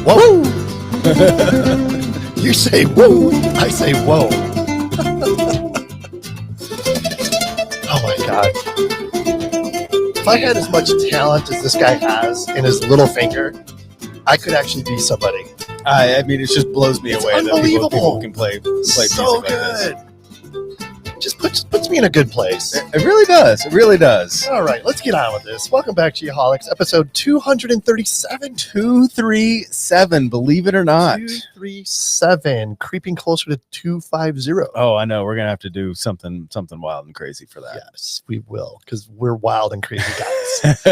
Whoa! You say woo, I say whoa. Oh my God. If I had as much talent as this guy has in his little finger, I could actually be somebody. I mean, it just blows me away that people can play so music good. like this. Just puts me in a good place. It really does. It really does. All right, let's get on with this. Welcome back to Geoholics, episode 237. 237, believe it or not. 237, creeping closer to 250. Oh, I know. We're going to have to do something wild and crazy for that. Yes, we will, because we're wild and crazy guys.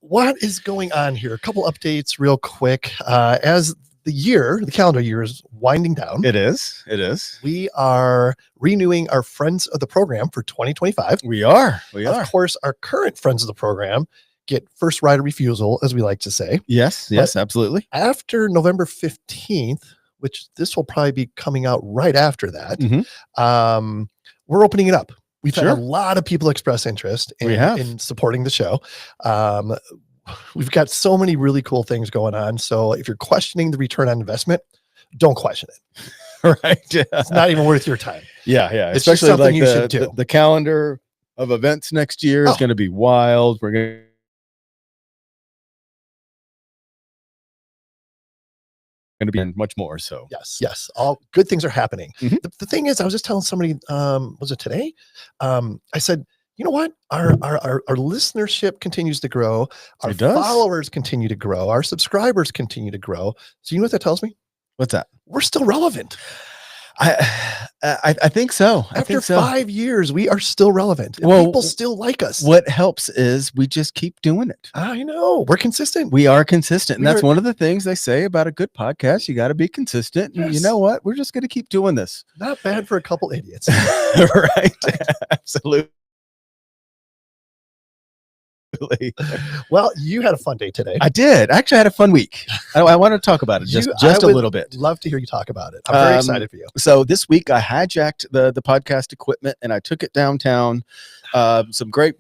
What is going on here? A couple updates real quick. As the calendar year is winding down. It is. We are renewing our Friends of the Program for 2025. We are. Of course, our current Friends of the Program get first right of refusal, as we like to say. Yes, absolutely. After November 15th, which this will probably be coming out right after that, we're opening it up. We've had a lot of people express interest in supporting the show. We've got so many really cool things going on. So if you're questioning the return on investment, don't question it. Right. It's not even worth your time. Yeah. It's especially something like you should do. The calendar of events next year is going to be wild. We're going to be in much more. So yes, all good things are happening. The thing is, I was just telling somebody, was it today? I said, you know what? Our listenership continues to grow. Our followers continue to grow. Our subscribers continue to grow. So you know what that tells me? What's that? We're still relevant. I think so. After 5 years, we are still relevant. And people still like us. What helps is we just keep doing it. I know. We're consistent. We are consistent. And that's one of the things they say about a good podcast. You got to be consistent. And you know what? We're just going to keep doing this. Not bad for a couple idiots. Right. Absolutely. Well, you had a fun day today. I did. Actually, I had a fun week. I want to talk about it just a little bit. Love to hear you talk about it. I'm very excited for you. So this week I hijacked the podcast equipment and I took it downtown. Some great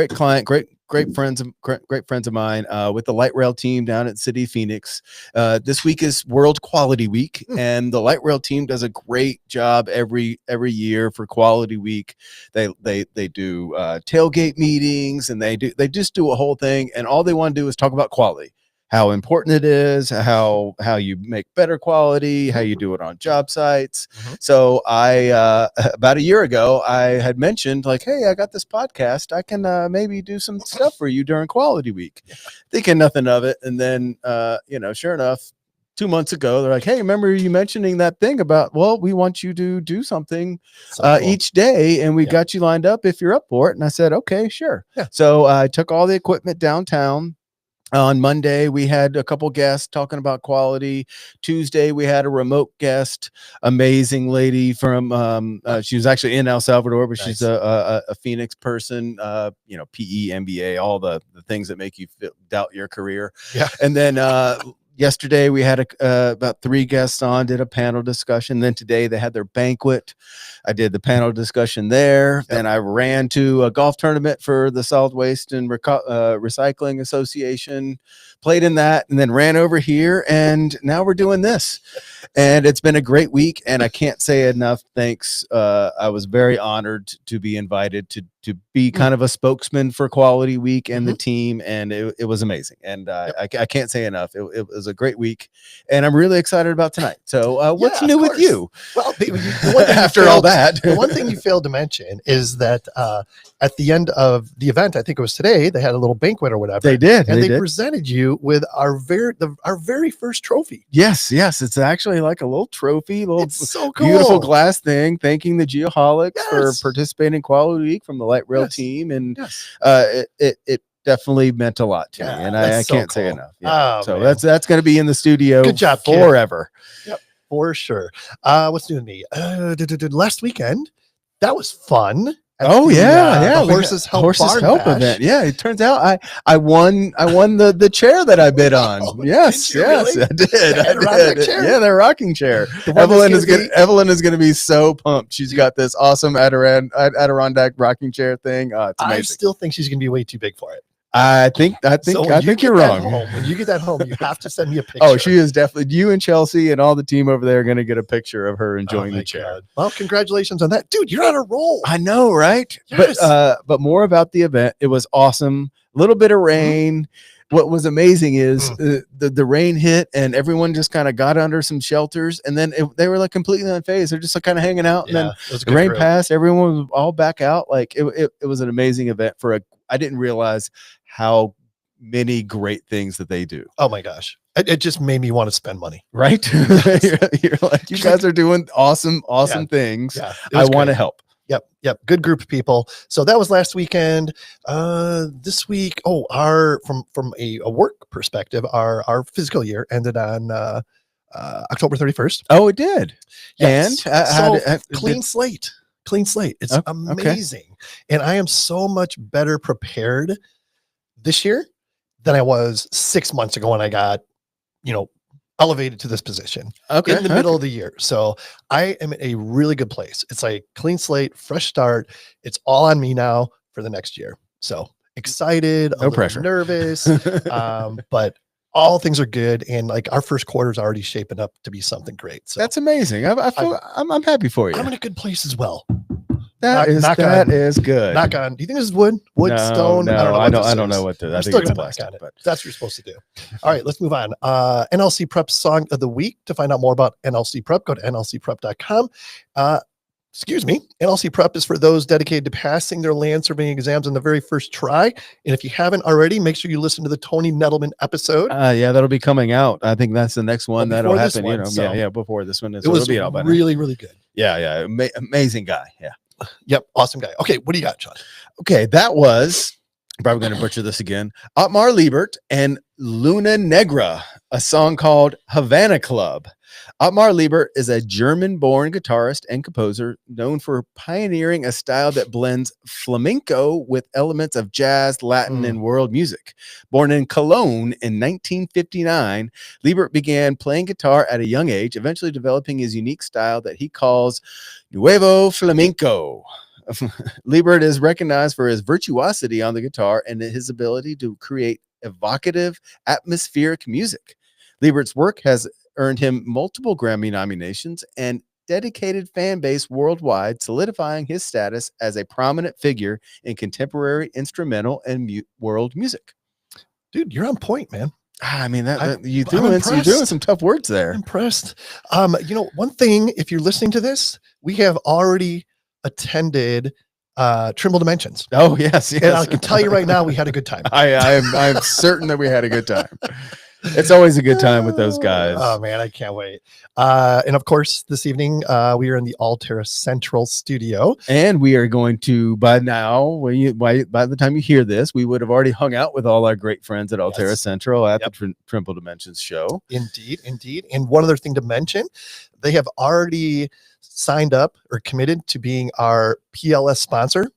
client, great friends of mine with the light rail team down at City of Phoenix. This week is World Quality Week, and the light rail team does a great job every year for Quality Week. They do tailgate meetings, and they just do a whole thing, and all they want to do is talk about quality. How important it is, how you make better quality, how you do it on job sites. So I about a year ago, I had mentioned like, hey, I got this podcast. I can maybe do some stuff for you during Quality Week. Thinking nothing of it. And then, sure enough, 2 months ago, they're like, hey, remember you mentioning that thing about, well, we want you to do something each day. And we got you lined up if you're up for it. And I said, okay, sure. Yeah. So I took all the equipment downtown. On Monday, we had a couple guests talking about quality. Tuesday, we had a remote guest, amazing lady from, she was actually in El Salvador, but she's a Phoenix person, PE, MBA, all the things that make you doubt your career. Yeah. And then yesterday, we had about 3 guests on, did a panel discussion. Then today, they had their banquet. I did the panel discussion there. Then I ran to a golf tournament for the Solid Waste and Recycling Association, played in that, and then ran over here. And now we're doing this. And it's been a great week. And I can't say enough thanks. I was very honored to be invited to be kind of a spokesman for Quality Week and the team. And it was amazing. And I can't say enough. It was a great week. And I'm really excited about tonight. So what's new with you? Well, after all that. The one thing you failed to mention is that at the end of the event, I think it was today, they had a little banquet or whatever. They did. And they presented you with our very first trophy. Yes. It's actually like a little trophy, it's so cool. Beautiful glass thing, thanking the Geoholics for participating in Quality Week from the light rail team. And it definitely meant a lot to me. And I can't say enough. Yeah. So that's going to be in the studio. Good job, forever. Yep. For sure. What's new with me? Last weekend, that was fun. The Horses Help event. Yeah, it turns out I won the chair that I bid on. Yes, really? I did. Yeah, the rocking chair. The Evelyn is gonna be so pumped. She's got this awesome Adirondack rocking chair thing. It's amazing. I still think she's gonna be way too big for it. I think you're wrong. When you get that home, you have to send me a picture. Oh, she is definitely. You and Chelsea and all the team over there are going to get a picture of her enjoying the chair. God. Well, congratulations on that, dude. You're on a roll. I know, right? Yes. But more about the event. It was awesome. A little bit of rain. Mm-hmm. What was amazing is the rain hit and everyone just kind of got under some shelters, and then they were like completely unfazed. They're just like kind of hanging out, and then the rain passed. Everyone was all back out. Like it was an amazing event I didn't realize how many great things that they do. Oh my gosh. It just made me want to spend money. Right? you're like, you guys are doing awesome things. Yeah, I want to help. Yep. Good group of people. So that was last weekend. This week, from a work perspective, our fiscal year ended on October 31st. Oh, it did. Yes. And clean slate. It's amazing. Okay. And I am so much better prepared this year than I was 6 months ago when I got, elevated to this position in the middle of the year. So I am in a really good place. It's like clean slate, fresh start. It's all on me now for the next year. So excited, no pressure, nervous, but all things are good. And like our first quarter is already shaping up to be something great. So that's amazing. I'm happy for you. I'm in a good place as well. That is good. Knock on. Do you think this is wood? Stone? No, I don't know what to. I think it's plastic. But that's what you're supposed to do. All right, let's move on. NLC Prep Song of the Week. To find out more about NLC Prep, go to nlcprep.com. NLC Prep is for those dedicated to passing their land surveying exams on the very first try. And if you haven't already, make sure you listen to the Tony Nettleman episode. That'll be coming out. I think that's the next one that'll happen. Before this one. It was really, really good. Yeah. Amazing guy. Yeah. Yep. Awesome guy. Okay. What do you got, Sean? Okay. That was, I'm probably going to butcher this again, Otmar Liebert and Luna Negra, a song called Havana Club. Otmar Liebert is a German-born guitarist and composer known for pioneering a style that blends flamenco with elements of jazz, Latin, and world music. Born in Cologne in 1959, Liebert began playing guitar at a young age, eventually developing his unique style that he calls Nuevo Flamenco. Liebert is recognized for his virtuosity on the guitar and his ability to create evocative, atmospheric music. Liebert's work has earned him multiple Grammy nominations and dedicated fan base worldwide, solidifying his status as a prominent figure in contemporary instrumental and world music. Dude, you're on point, man. I mean, you're doing some tough words there. I'm impressed. One thing, if you're listening to this, we have already attended Trimble Dimensions. Oh, yes. And I can tell you right now, we had a good time. I'm certain that we had a good time. It's always a good time with those guys. Oh man, I can't wait. And of course, this evening we are in the Altera Central studio, and we are going to by the time you hear this, we would have already hung out with all our great friends at Altera Central at the Trimble Dimensions show. Indeed. And one other thing to mention, they have already signed up or committed to being our PLS sponsor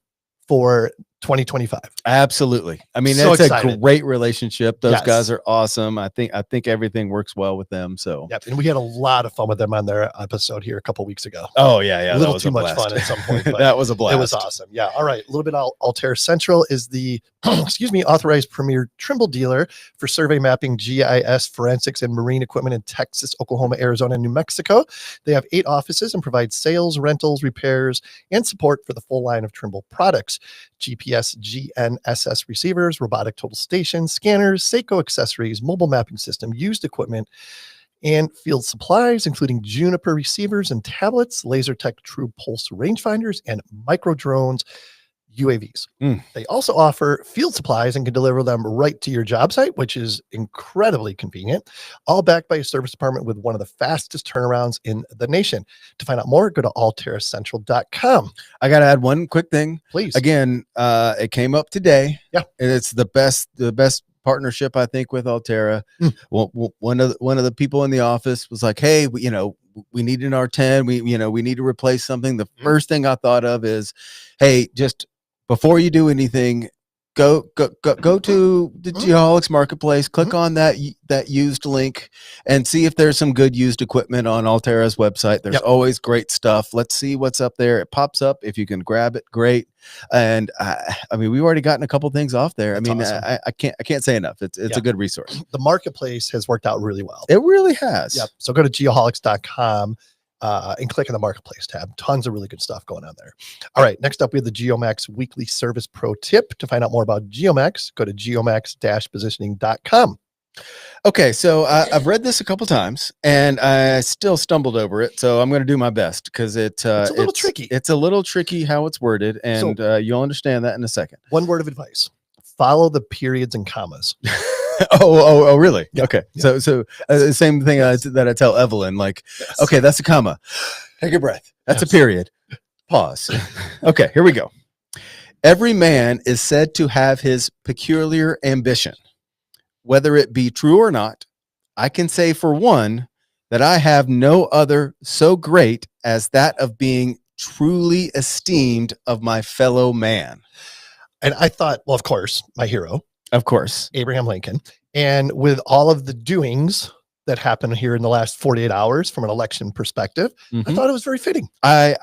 for 2025. Absolutely. I mean, that's a great relationship. Those guys are awesome. I think everything works well with them. So yep. And we had a lot of fun with them on their episode here a couple weeks ago. Oh yeah. A little too much fun at some point. But that was a blast. It was awesome. Yeah. All right. A little bit. Altera Central is the authorized premier Trimble dealer for survey mapping, GIS, forensics, and marine equipment in Texas, Oklahoma, Arizona, and New Mexico. They have 8 offices and provide sales, rentals, repairs, and support for the full line of Trimble products: GPS, GNSS receivers, robotic total stations, scanners, Seiko accessories, mobile mapping system, used equipment, and field supplies, including Juniper receivers and tablets, LaserTech True Pulse rangefinders, and micro drones, UAVs. They also offer field supplies and can deliver them right to your job site, which is incredibly convenient, all backed by a service department with one of the fastest turnarounds in the nation. To find out more, go to alteracentral.com. I got to add one quick thing. Please. Again, it came up today. Yeah. And it's the best partnership, I think, with Altera. Well, one of the people in the office was like, hey, we need an R10. We need to replace something. The first thing I thought of is, hey, just before you do anything, go to the Geoholics marketplace, click on that used link, and see if there's some good used equipment on Altera's website. There's always great stuff. Let's see what's up there. It pops up. If you can grab it, great. And I mean, we've already gotten a couple things off there. That's awesome. I can't say enough. It's a good resource. The marketplace has worked out really well. It really has. Yep. So go to geoholics.com. And click on the marketplace tab. Tons of really good stuff going on there. All right. Next up, we have the GeoMax weekly service pro tip. To find out more about GeoMax, go to geomax-positioning.com. Okay. So I've read this a couple times and I still stumbled over it. So I'm going to do my best because it's a little tricky. It's a little tricky how it's worded. And you'll understand that in a second. One word of advice: follow the periods and commas. Oh, really? Yeah. Okay. Yeah. So same thing that I tell Evelyn, like, okay, that's a comma. Take a breath. That's a period. Pause. Okay, here we go. Every man is said to have his peculiar ambition. Whether it be true or not, I can say for one that I have no other so great as that of being truly esteemed of my fellow man. And I thought, well, of course, my hero. Of course. Abraham Lincoln. And with all of the doings that happened here in the last 48 hours from an election perspective, I thought it was very fitting. I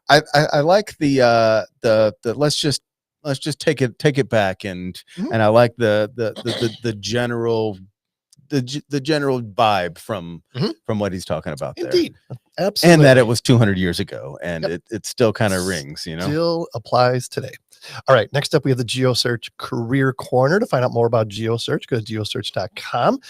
like the let's just take it back and I like the general vibe from what he's talking about there. Indeed. Absolutely. And that it was 200 years ago and it still kind of rings, you know. Still applies today. All right. Next up, we have the GeoSearch Career Corner. To find out more about GeoSearch, go to geosearch.com.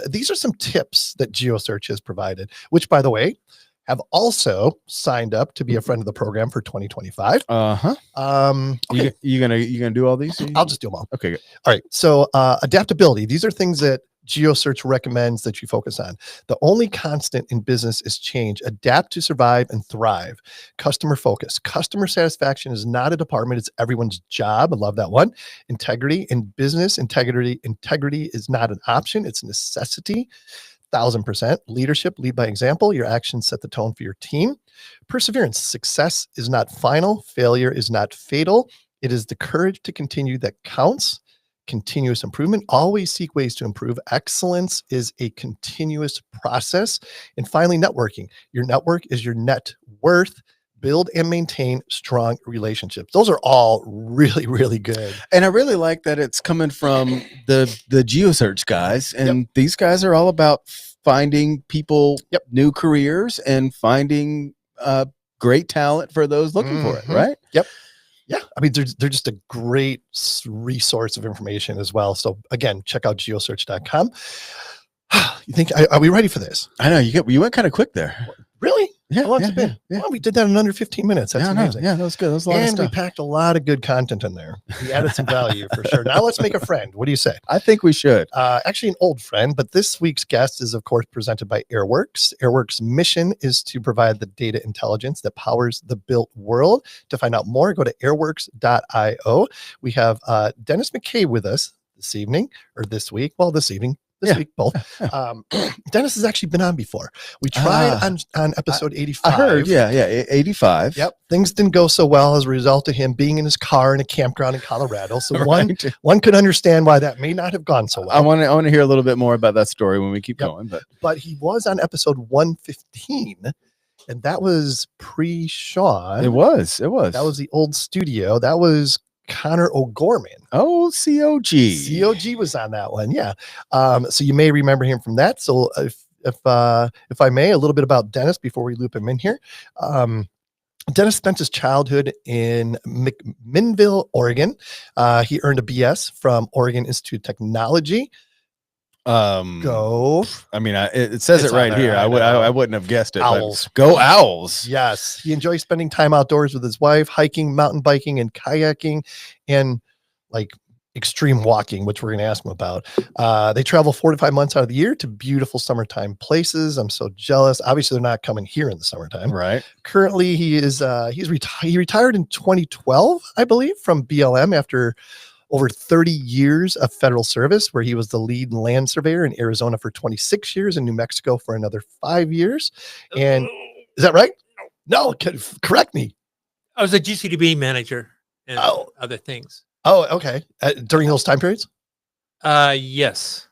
These are some tips that GeoSearch has provided, which, by the way, have also signed up to be a friend of the program for 2025. Okay. You gonna do all these? I'll just do them all. Okay, good. All right. So adaptability. These are things that GeoSearch recommends that you focus on. The only constant in business is change. Adapt to survive and thrive. Customer focus. Customer satisfaction is not a department. It's everyone's job. I love that one. Integrity in business. Integrity is not an option. It's a necessity. 1000%. Leadership. Lead by example. Your actions set the tone for your team. Perseverance. Success is not final. Failure is not fatal. It is the courage to continue that counts. Continuous improvement. Always seek ways to improve. Excellence is a continuous process. And finally, networking. Your network is your net worth. Build and maintain strong relationships. Those are all really, really good. And I really like that it's coming from the GeoSearch guys. And these guys are all about finding people new careers and finding great talent for those looking for it, right? Yep. Yeah, I mean, they're just a great resource of information as well. So again, check out geosearch.com. You think, are we ready for this? I know you went kind of quick there. Really? Yeah. How long's it been? Yeah. Well, we did that in under 15 minutes. That's amazing. Yeah, that was good. That was a lot of stuff. And we packed a lot of good content in there. We added some value for sure. Now let's make a friend. What do you say? I think we should. Actually, an old friend, but this week's guest is, of course, presented by Airworks. Airworks' mission is to provide the data intelligence that powers the built world. To find out more, go to airworks.io. We have Dennis McKay with us this evening, or this week. Well, this evening. This week, both. Dennis has actually been on before. We tried on episode 85. I heard, 85. Yep. Things didn't go so well as a result of him being in his car in a campground in Colorado. So one could understand why that may not have gone so well. I want to hear a little bit more about that story when we keep going. But he was on episode 115, and that was pre-Sean. It was. That was the old studio. That was Connor O'Gorman. Oh, COG. COG was on that one. Yeah. So you may remember him from that. So if I may, a little bit about Dennis before we loop him in here. Dennis spent his childhood in McMinnville, Oregon. He earned a BS from Oregon Institute of Technology. Go. I mean, it says it right here. I wouldn't have guessed it. Owls. Go Owls. Yes. He enjoys spending time outdoors with his wife, hiking, mountain biking, and kayaking, and like extreme walking, which we're going to ask him about. They travel 4 to 5 months out of the year to beautiful summertime places. I'm so jealous. Obviously, they're not coming here in the summertime. Right. Currently, he retired in 2012, I believe, from BLM after over 30 years of federal service, where he was the lead land surveyor in Arizona for 26 years and New Mexico for another 5 years. And is that right? No, correct me. I was a GCDB manager and other things. Oh, okay. During those time periods? Yes.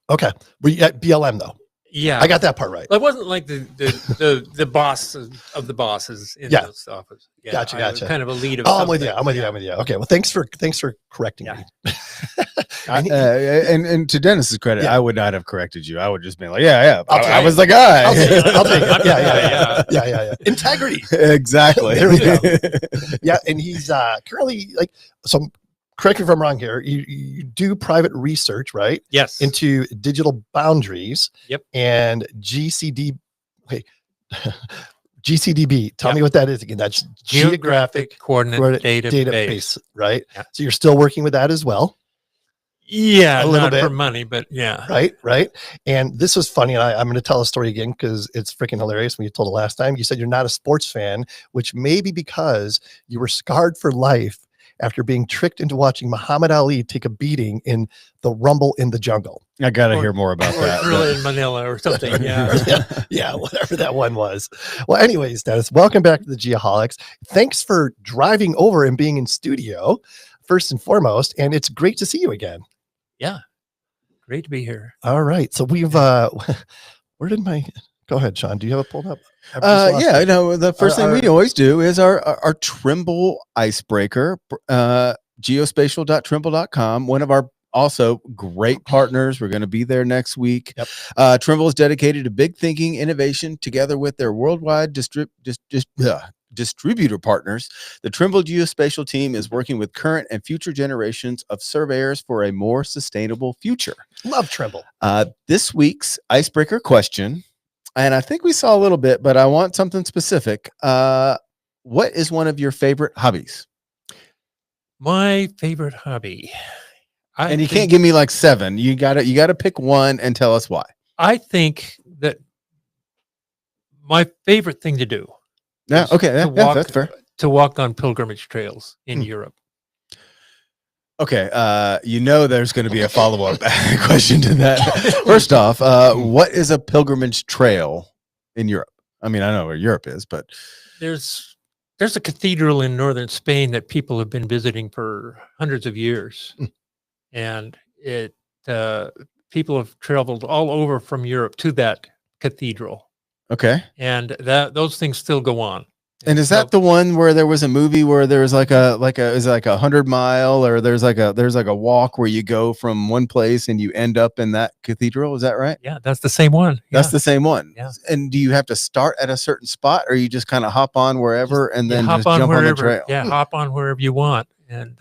Okay. Were you at BLM though? Yeah. I got that part right. It wasn't like the boss of the bosses in this office. Yeah, Gotcha. I was kind of a lead of I'm with you. something. I'm with you. Okay. Well, thanks for correcting me. And to Dennis's credit, I would not have corrected you. I would just be like, I was the guy. I'll take it. Yeah. Integrity. Exactly. There we go. Yeah. And he's currently so correct me if I'm wrong here. You do private research, right? Yes. Into digital boundaries. Yep. And GCDB. Tell me what that is again. That's geographic coordinate database, right? Yeah. So you're still working with that as well. Yeah, a little bit for money, but yeah. Right. And this was funny. And I'm going to tell a story again because it's freaking hilarious. When you told it last time, you said you're not a sports fan, which may be because you were scarred for life after being tricked into watching Muhammad Ali take a beating in the Rumble in the Jungle. I got to hear more about that. Thriller in Manila or something. Yeah. Whatever that one was. Well, anyways, Dennis, welcome back to the Geoholics. Thanks for driving over and being in studio, first and foremost. And it's great to see you again. Yeah. Great to be here. All right. So we've, where did go ahead, Sean. Do you have it pulled up? The first thing we always do is our Trimble icebreaker, geospatial.trimble.com. One of our also great partners. We're going to be there next week. Yep. Trimble is dedicated to big thinking innovation together with their worldwide distributor partners. The Trimble Geospatial team is working with current and future generations of surveyors for a more sustainable future. Love Trimble. This week's icebreaker question, and I think we saw a little bit, but I want something specific. What is one of your favorite hobbies? My favorite hobby. And you can't give me like 7. You gotta pick one and tell us why. I think that my favorite thing to do. Yeah. Okay. That's fair. To walk on pilgrimage trails in Europe. Okay. There's going to be a follow-up question to that. First off, what is a pilgrimage trail in Europe? I mean, I know where Europe is, but there's a cathedral in northern Spain that people have been visiting for hundreds of years. And people have traveled all over from Europe to that cathedral. Okay. And those things still go on. And is that the one where there was a movie where there was like a 100-mile, or there's like a walk where you go from one place and you end up in that cathedral? Is that right? Yeah, that's the same one. That's the same one. Yeah. And do you have to start at a certain spot, or you just kind of hop on wherever and then just jump on the trail? Yeah, hop on wherever you want. And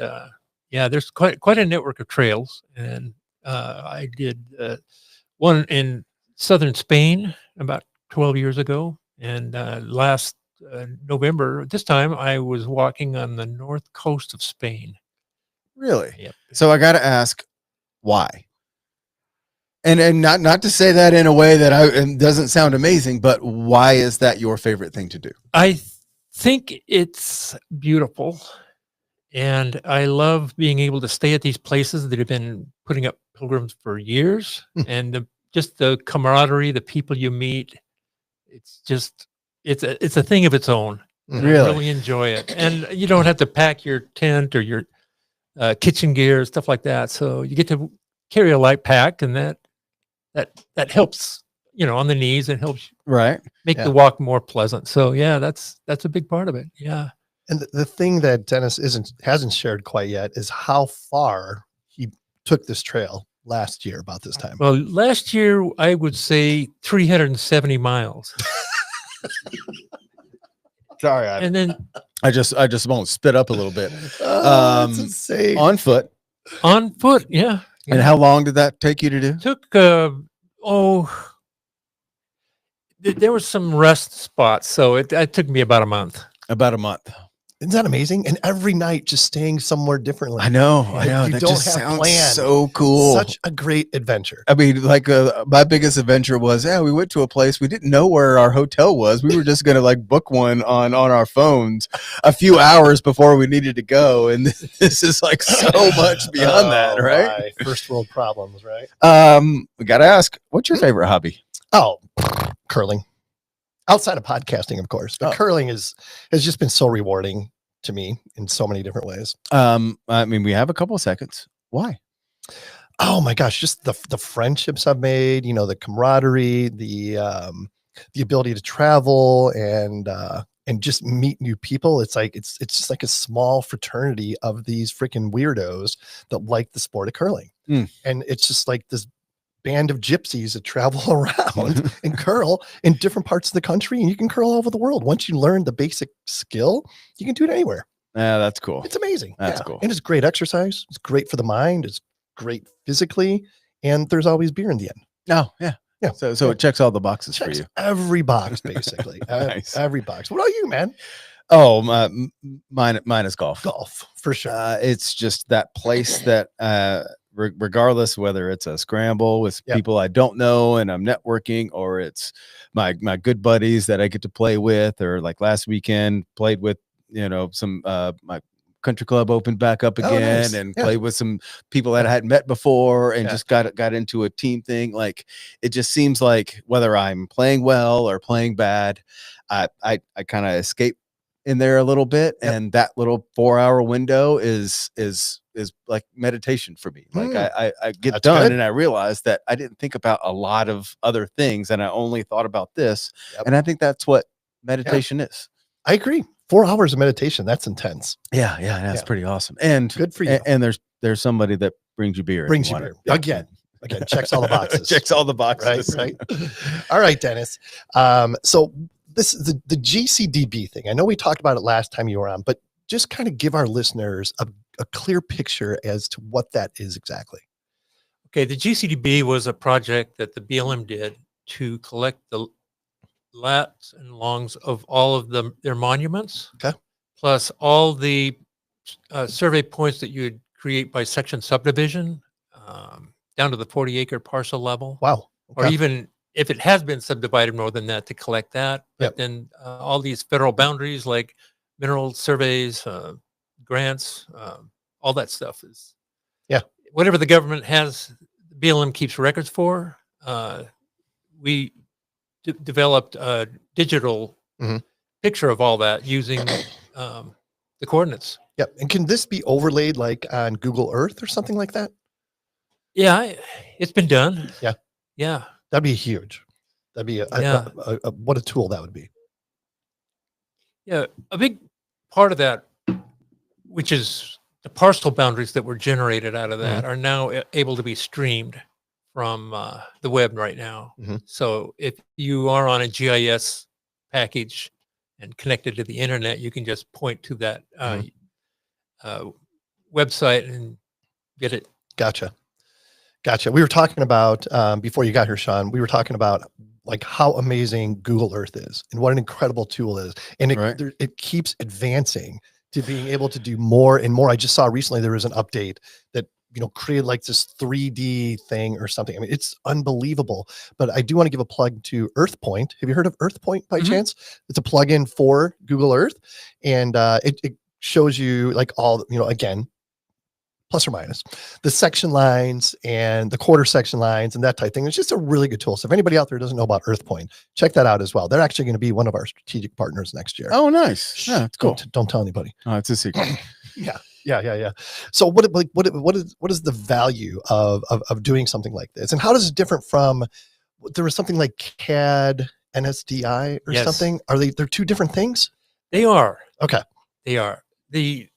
there's quite a network of trails. And I did one in southern Spain about 12 years ago, and last November, this time I was walking on the north coast of Spain. Really? Yep. So I got to ask, why? And not to say that in a way that it doesn't sound amazing, but why is that your favorite thing to do? I think it's beautiful, and I love being able to stay at these places that have been putting up pilgrims for years, and just the camaraderie, the people you meet. It's a thing of its own. Really? I really enjoy it. And you don't have to pack your tent or your kitchen gear, stuff like that. So you get to carry a light pack, and that helps, on the knees, and helps make the walk more pleasant. So that's a big part of it. Yeah. And the thing that Dennis hasn't shared quite yet is how far he took this trail last year about this time. Well, last year I would say 370 miles. Sorry, and then I just won't spit up a little bit. That's insane. On foot, yeah. And how long did that take you to do? Took there was some rest spots, so it took me about a month. Isn't that amazing? And every night just staying somewhere differently. I know. You that don't just have sounds plans. so cool. Such a great adventure. I mean, like my biggest adventure was, we went to a place, we didn't know where our hotel was. We were just going to book one on our phones a few hours before we needed to go. And this is like so much beyond that, right? First world problems, right? We got to ask, what's your favorite hobby? Oh, curling. Outside of podcasting, of course, but curling has just been so rewarding. to me in so many different ways. I mean, we have a couple of seconds. Why? Oh my gosh, just the friendships I've made, the camaraderie, the ability to travel and just meet new people. It's like it's just like a small fraternity of these freaking weirdos that like the sport of curling. And it's just like this band of gypsies that travel around and curl in different parts of the country, and you can curl all over the world. Once you learn the basic skill, you can do it anywhere. Yeah, that's cool. It's amazing. That's cool. And it's great exercise. It's great for the mind. It's great physically, and there's always beer in the end. Oh, yeah. So it checks all the boxes for you. Every box, basically. Nice. Every box. What about you, man? Oh, mine is golf. Golf, for sure. It's just that place that regardless whether it's a scramble with people I don't know and I'm networking, or it's my good buddies that I get to play with, or like last weekend played with some my country club opened back up again and played with some people that I hadn't met before, and just got into a team thing. Like, it just seems like whether I'm playing well or playing bad, I kind of escape in there a little bit, and that little 4-hour window is like meditation for me. Like, I get done and I realize that I didn't think about a lot of other things, and I only thought about this. And I think that's what meditation is. I agree. 4 hours of meditation, that's intense. Yeah, that's pretty awesome. And good for you. And there's somebody that brings you beer. Brings you beer. Again, checks all the boxes. Checks all the boxes. Right. All right, Dennis. So this is the GCDB thing. I know we talked about it last time you were on, but just kind of give our listeners a clear picture as to what that is exactly. Okay, the GCDB was a project that the BLM did to collect the lats and longs of all of their monuments, plus all the survey points that you would create by section subdivision, down to the 40-acre parcel level. Wow. Or even if it has been subdivided more than that, to collect that. But then all these federal boundaries like mineral surveys, grants, all that stuff is whatever the government has, BLM keeps records for. We developed a digital picture of all that using the coordinates. Yep. And can this be overlaid like on Google Earth or something like that? Yeah, it's been done. Yeah. That'd be huge. That'd be what a tool that would be. Yeah. A big part of that, which is the parcel boundaries that were generated out of that, are now able to be streamed from the web right now. So if you are on a GIS package and connected to the internet, you can just point to that website and get it. Gotcha. We were talking about before you got here, Sean, we were talking about like how amazing Google Earth is and what an incredible tool it is. And it keeps advancing to being able to do more and more. I just saw recently there was an update that created like this 3D thing or something. I mean, it's unbelievable. But I do want to give a plug to EarthPoint. Have you heard of EarthPoint by chance? It's a plugin for Google Earth, and it shows you like all, again, plus or minus the section lines and the quarter section lines and that type of thing. It's just a really good tool. So if anybody out there doesn't know about EarthPoint, check that out as well. They're actually going to be one of our strategic partners next year. Oh, nice. Yeah, it's cool. Don't tell anybody. Oh, it's a secret. Yeah. So what is the value of doing something like this, and how does it different from there was something like CAD NSDI or something? Are they're two different things? They are. Okay. They are. The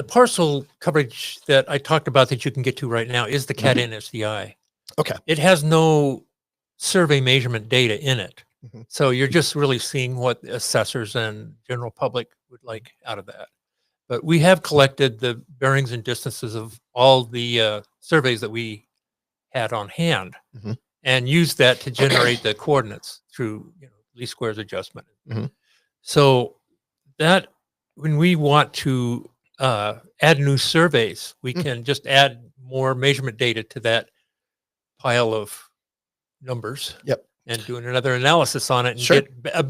parcel coverage that I talked about that you can get to right now is the CAD NSDI. Okay. It has no survey measurement data in it. So you're just really seeing what the assessors and general public would like out of that. But we have collected the bearings and distances of all the surveys that we had on hand and used that to generate the coordinates through least squares adjustment. So that when we want to add new surveys, we can just add more measurement data to that pile of numbers and do another analysis on it and get a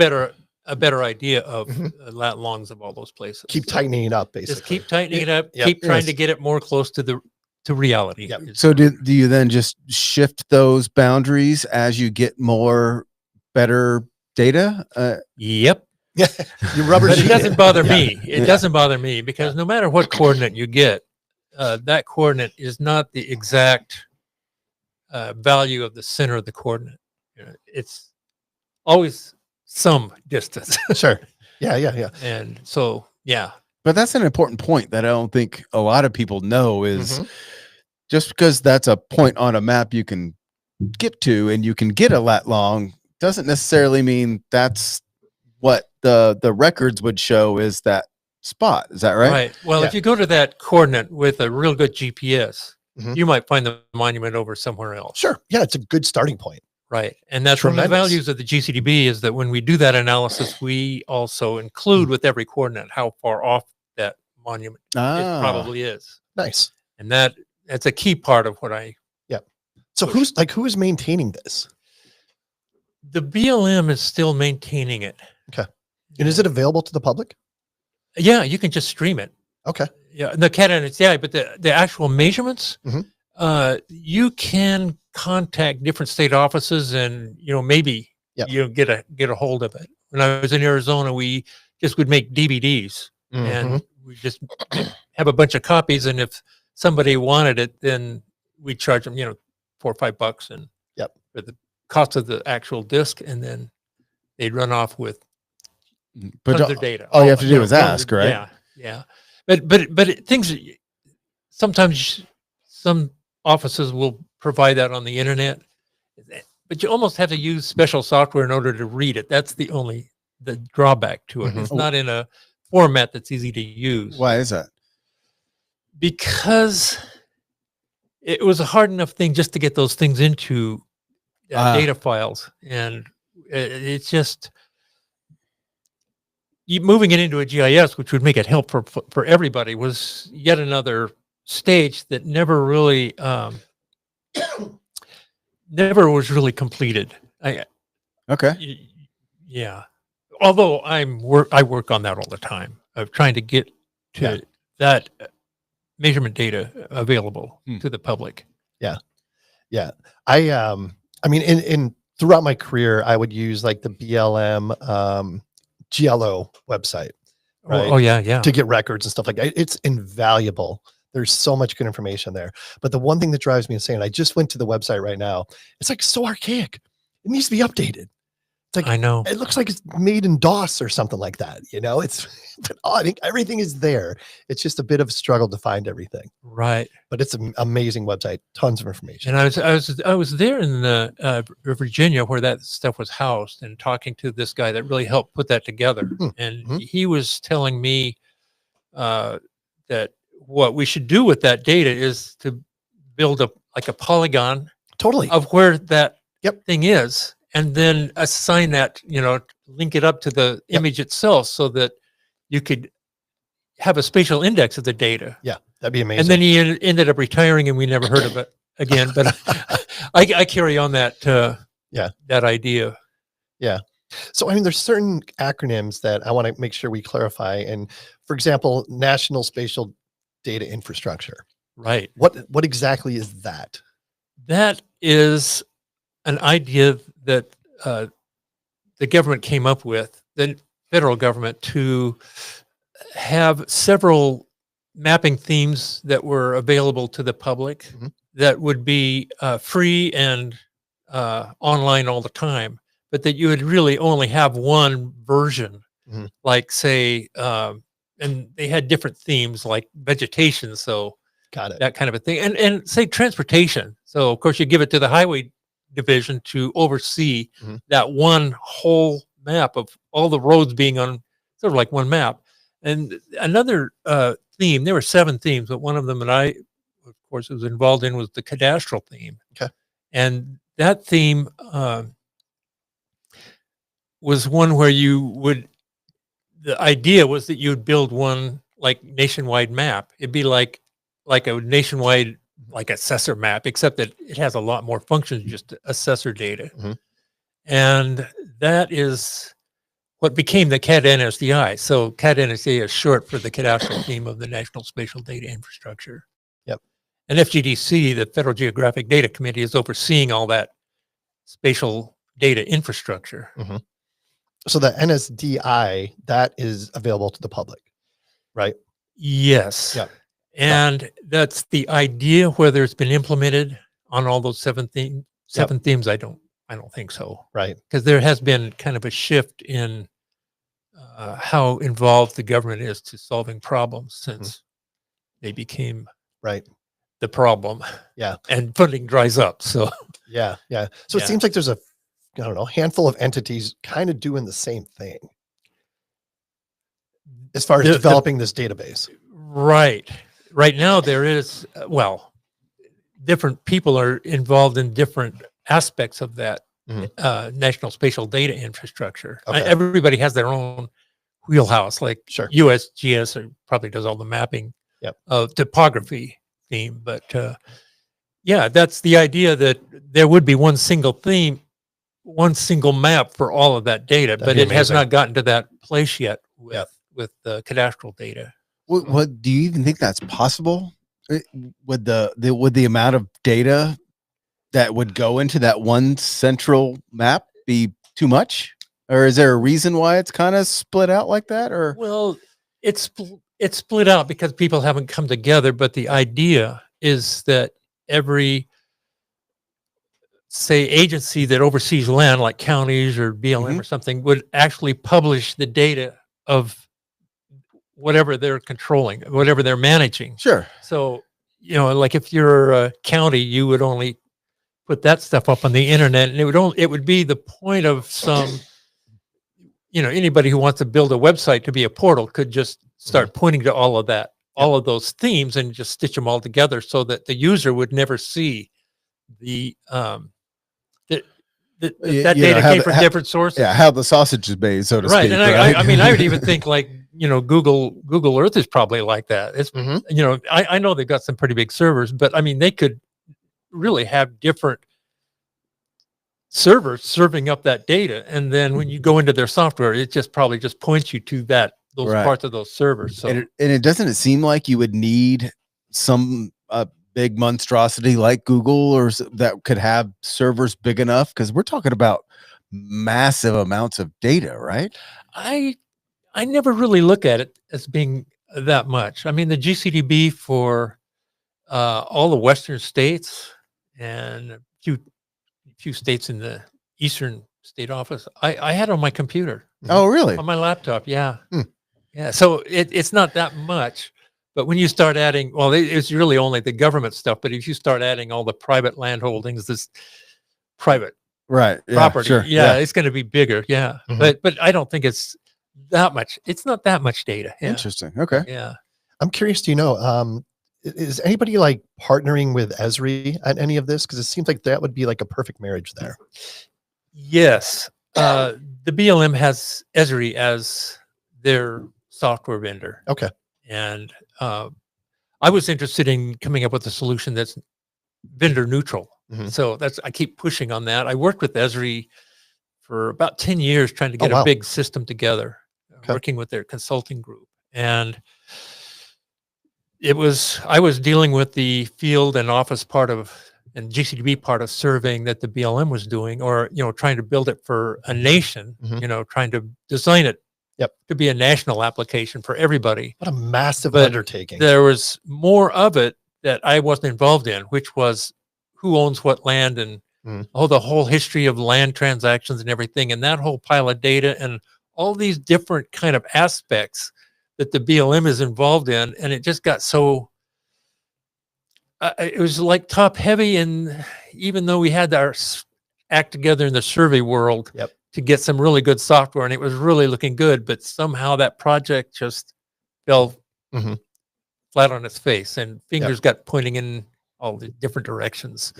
better idea of lat longs of all those places. Keep tightening it up, basically. Just keep tightening it up. Keep trying to get it more close to reality. So do you then just shift those boundaries as you get better data? Yep. You rubber But sheet it doesn't bother me. Yeah. It doesn't bother me because no matter what coordinate you get, that coordinate is not the exact value of the center of the coordinate. It's always some distance. Sure. Yeah. And so, yeah. But that's an important point that I don't think a lot of people know is just because that's a point on a map you can get to and you can get a lat long doesn't necessarily mean that's what the records would show is that spot. Is that right? Right. Well, if you go to that coordinate with a real good GPS, you might find the monument over somewhere else. Sure. Yeah, it's a good starting point. Right. And that's one of the values of the GCDB is that when we do that analysis, we also include with every coordinate how far off that monument it probably is. Nice. And that's a key part of what I. Yeah. So who is maintaining this? The BLM is still maintaining it. Okay. And is it available to the public? Yeah, you can just stream it. Okay. Yeah, the cat and its but the actual measurements, you can contact different state offices and maybe get a hold of it. When I was in Arizona, we just would make DVDs and we just have a bunch of copies, and if somebody wanted it, then we charge them $4 or $5 and for the cost of the actual disc, and then they'd run off with other data. All you have to do is ask, right? Yeah. But things sometimes some offices will provide that on the internet, but you almost have to use special software in order to read it. That's the drawback to it. It's not in a format that's easy to use. Why is that? Because it was a hard enough thing just to get those things into data files, and it's just moving it into a GIS, which would make it helpful for everybody, was yet another stage that never really was really completed. Okay. Yeah. Although I work on that all the time of trying to get to that measurement data available to the public. Yeah. I mean, in throughout my career, I would use like the BLM GLO website, right? Oh yeah. To get records and stuff like that. It's invaluable. There's so much good information there. But the one thing that drives me insane, I just went to the website right now. It's like so archaic. It needs to be updated. It's like, I know. It looks like it's made in DOS or something like that. But I think everything is there. It's just a bit of a struggle to find everything. Right. But it's an amazing website. Tons of information. And I was there in Virginia where that stuff was housed, and talking to this guy that really helped put that together. And he was telling me that what we should do with that data is to build a polygon of where that thing is, and then assign that, link it up to the image itself so that you could have a spatial index of the data. Yeah, that'd be amazing. And then he ended up retiring, and we never heard of it again. But I carry on that that idea. Yeah. So, I mean, there's certain acronyms that I want to make sure we clarify. And for example, National Spatial Data Infrastructure. Right. What exactly is that? That is an idea that the government came up with, the federal government, to have several mapping themes that were available to the public that would be free and online all the time, but that you would really only have one version, like say, and they had different themes like vegetation. So got it. That kind of a thing. And say transportation. So of course you give it to the highway division to oversee that one whole map of all the roads being on sort of like one map. And another theme, there were 7 themes, but one of them that I, of course, was involved in was the cadastral theme. Okay. And that theme was one where the idea was that you would build one like nationwide map. It'd be like a nationwide, like assessor map, except that it has a lot more functions, just assessor data. And that is what became the CAD-NSDI. So CAD-NSDI is short for the cadastral theme of the National Spatial Data Infrastructure. Yep. And FGDC, the Federal Geographic Data Committee, is overseeing all that spatial data infrastructure. So the NSDI, that is available to the public, right? Yes. Yeah. And that's the idea. Whether it's been implemented on all those seven themes, I don't think so. Right. Because there has been kind of a shift in how involved the government is to solving problems since they became the problem. Yeah. And funding dries up. So yeah. So it seems like there's handful of entities kind of doing the same thing as far as developing this database. Right. Right now there is, different people are involved in different aspects of that national spatial data infrastructure. Okay. Everybody has their own wheelhouse, like USGS probably does all the mapping of topography theme. But that's the idea, that there would be one single theme, one single map for all of that data. That'd but it amazing. Has not gotten to that place yet with the cadastral data. What do you even think that's possible? Would the amount of data that would go into that one central map be too much, or is there a reason why it's kind of split out like that? Or it's split out because people haven't come together. But the idea is that every, say, agency that oversees land, like counties or BLM or something, would actually publish the data of whatever they're controlling, whatever they're managing. Sure. So, like if you're a county, you would only put that stuff up on the internet, and it would be the point of some, anybody who wants to build a website to be a portal could just start pointing to all of that, all of those themes, and just stitch them all together so that the user would never see that data came from different sources. Yeah, how the sausage is made, so to speak. And I would even think like, Google Earth is probably like that. It's, I know they've got some pretty big servers, but I mean, they could really have different servers serving up that data. And then when you go into their software, it probably just points you to those parts of those servers. So, and it doesn't seem like you would need some big monstrosity like Google or that could have servers big enough, because we're talking about massive amounts of data, right? I never really look at it as being that much. I mean, the GCDB for all the Western states and a few states in the Eastern state office, I had on my computer. Oh, really? On my laptop, yeah. Yeah, so it's not that much. But when you start adding, it's really only the government stuff. But if you start adding all the private land holdings, this private property, it's going to be bigger. Yeah, but I don't think it's that much. It's not that much data. Yeah. Interesting. Okay. Yeah, I'm curious. Do you know? Is anybody like partnering with Esri on any of this? Because it seems like that would be like a perfect marriage there. Yes, the BLM has Esri as their software vendor. Okay. And I was interested in coming up with a solution that's vendor neutral. So I keep pushing on that. I worked with Esri for about 10 years trying to get a big system together, working with their consulting group. And I was dealing with the field and office part of, and GCDB part of surveying that the BLM was doing, or, trying to build it for a nation, trying to design it to be a national application for everybody. What a massive undertaking. There was more of it that I wasn't involved in, which was who owns what land and the whole history of land transactions and everything, and that whole pile of data and all these different kind of aspects that the BLM is involved in. And it just got so, it was like top heavy. And even though we had our act together in the survey world, to get some really good software, and it was really looking good, but somehow that project just fell flat on its face, and fingers got pointing in all the different directions.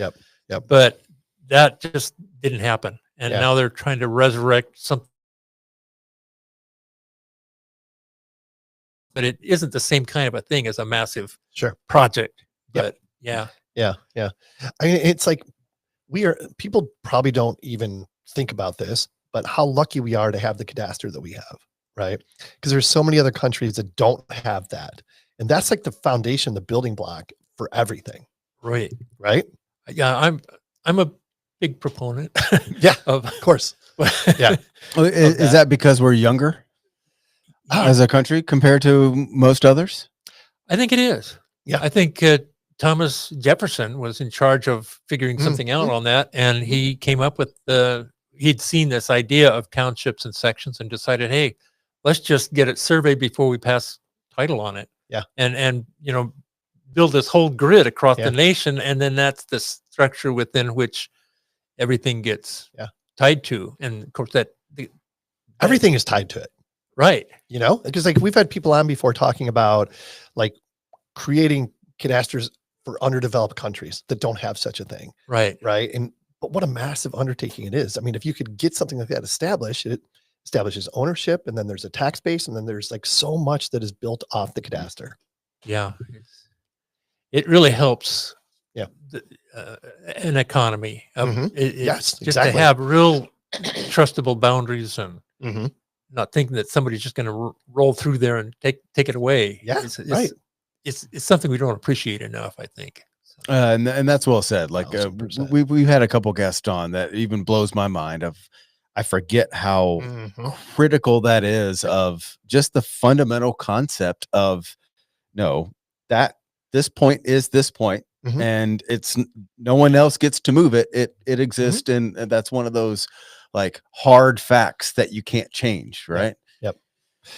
But that just didn't happen. And now they're trying to resurrect something, but it isn't the same kind of a thing as a massive project. But yeah. I mean, it's like people probably don't even think about this, but how lucky we are to have the cadastre that we have, right? Because there's so many other countries that don't have that. And that's like the foundation, the building block for everything. Right. Right. Yeah. I'm a big proponent. Yeah, of course. Yeah. Is that because we're younger as a country compared to most others? I think it is. Yeah. I think Thomas Jefferson was in charge of figuring something out on that, and he came up with he'd seen this idea of townships and sections and decided, hey, let's just get it surveyed before we pass title on it. Yeah. And build this whole grid across the nation, and then that's the structure within which everything gets tied to. And of course everything is tied to it. Right. Because like we've had people on before talking about like creating cadasters for underdeveloped countries that don't have such a thing. Right. Right. But what a massive undertaking it is. I mean, if you could get something like that established, it establishes ownership, and then there's a tax base, and then there's like so much that is built off the cadaster. Yeah. It really helps. Yeah. An economy. Yes, just exactly. to have real trustable boundaries and not thinking that somebody's just going to roll through there and take it away. Yeah. Right. It's something we don't appreciate enough, I think. And that's well said. Like we've had a couple guests on that even blows my mind I forget how critical that is of just the fundamental concept of that this point is this point, and it's no one else gets to move it. It exists, and that's one of those like hard facts that you can't change, right? Yep.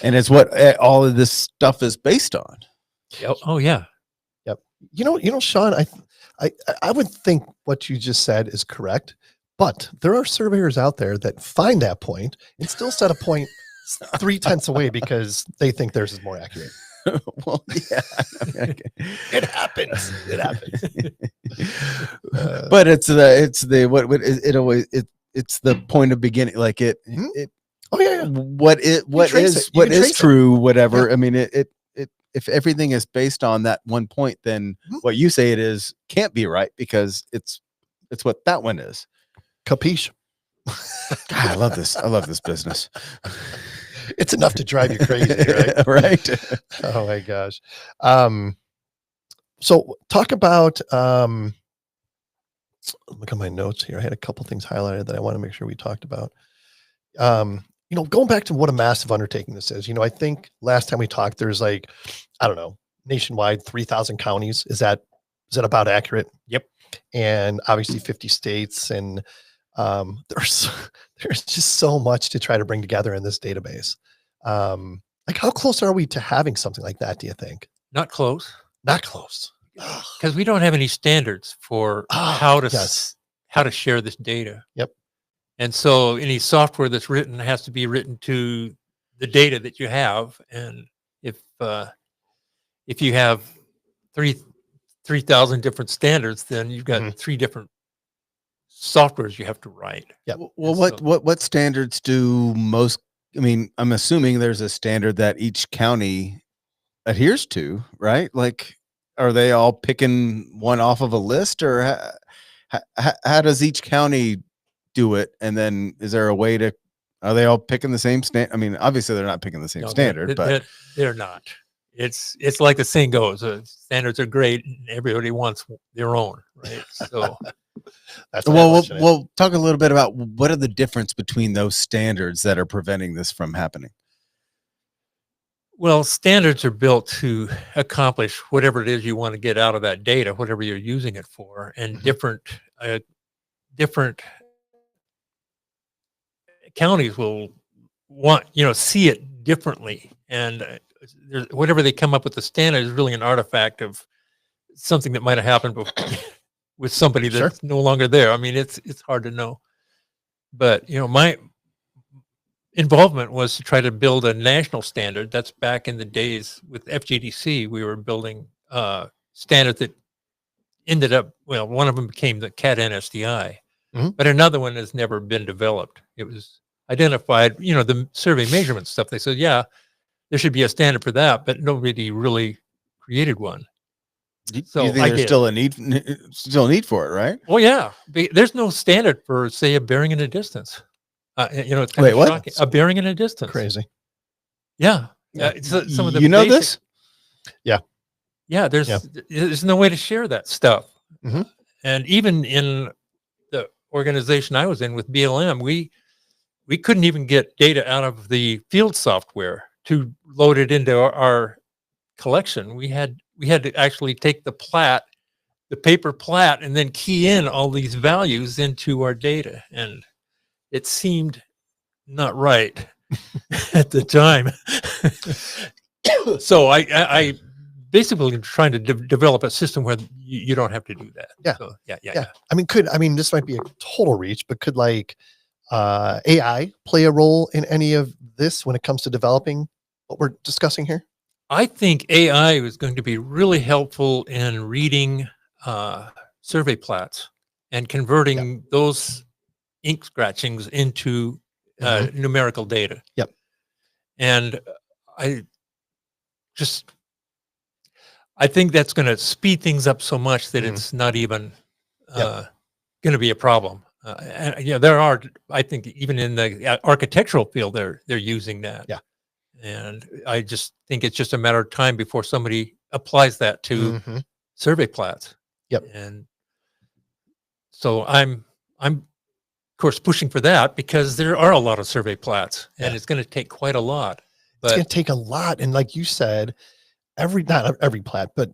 And it's what all of this stuff is based on. Yep. Oh yeah. Yep. Sean, I would think what you just said is correct, but there are surveyors out there that find that point and still set a point 3/10 away because they think theirs is more accurate. Well, yeah, it happens. But it's the point of beginning. Like what is true, whatever. Yeah. I mean, if everything is based on that one point, then what you say it is can't be right because it's what that one is. Capiche? God, I love this business. It's enough to drive you crazy, right? Right. Oh my gosh. So talk about, look at my notes here. I had a couple things highlighted that I want to make sure we talked about. Going back to what a massive undertaking this is, I think last time we talked, there's like, I don't know, nationwide 3,000 counties. Is that about accurate? Yep. And obviously 50 states, and there's just so much to try to bring together in this database. Like how close are we to having something like that, do you think? Not close. Not close. Because we don't have any standards for how to share this data. Yep. And so any software that's written has to be written to the data that you have. And if you have 3,000 different standards, then you've got 3 different softwares you have to write. Yeah. Well, what standards do most? I mean, I'm assuming there's a standard that each county adheres to, right? Like, are they all picking one off of a list, or how does each county do it? And then is there a way to? Are they all picking the same standard? I mean, obviously they're not picking the same standard, but they're not. It's like the saying goes: standards are great, and everybody wants their own, right? So. We'll talk a little bit about what are the difference between those standards that are preventing this from happening. Well, standards are built to accomplish whatever it is you want to get out of that data, whatever you're using it for, and different counties will want see it differently, and whatever they come up with the standard is really an artifact of something that might have happened before. With somebody that's no longer there. I mean, it's hard to know, but my involvement was to try to build a national standard. That's back in the days with FGDC. We were building standards that ended up, one of them became the CAT NSDI, but another one has never been developed. It was identified, the survey measurement stuff. They said, yeah, there should be a standard for that, but nobody really created one. So you think there's still a need for it, right? Well, yeah. There's no standard for, say, a bearing in a distance. It's kind Wait, of what? shocking. A bearing in a distance. Crazy. Yeah. Some of the know this? Yeah. Yeah. There's no way to share that stuff. And even in organization I was in with BLM, we couldn't even get data out of the field software to load it into our collection. We had to actually take the paper plat, and then key in all these values into our data, and it seemed not right at the time. So I basically trying to develop a system where you don't have to do that. Yeah. So, yeah. I mean, this might be a total reach, but could like AI play a role in any of this when it comes to developing what we're discussing here? I think AI is going to be really helpful in reading survey plats and converting those ink scratchings into numerical data. Yep. And I think that's going to speed things up so much that it's not even going to be a problem. And there are, I think, even in the architectural field, they're using that. Yeah. And I just think it's just a matter of time before somebody applies that to survey plats. Yep. And so I'm of course pushing for that, because there are a lot of survey plats, and it's going to take quite a lot. It's going to take a lot, and like you said, not every plat, but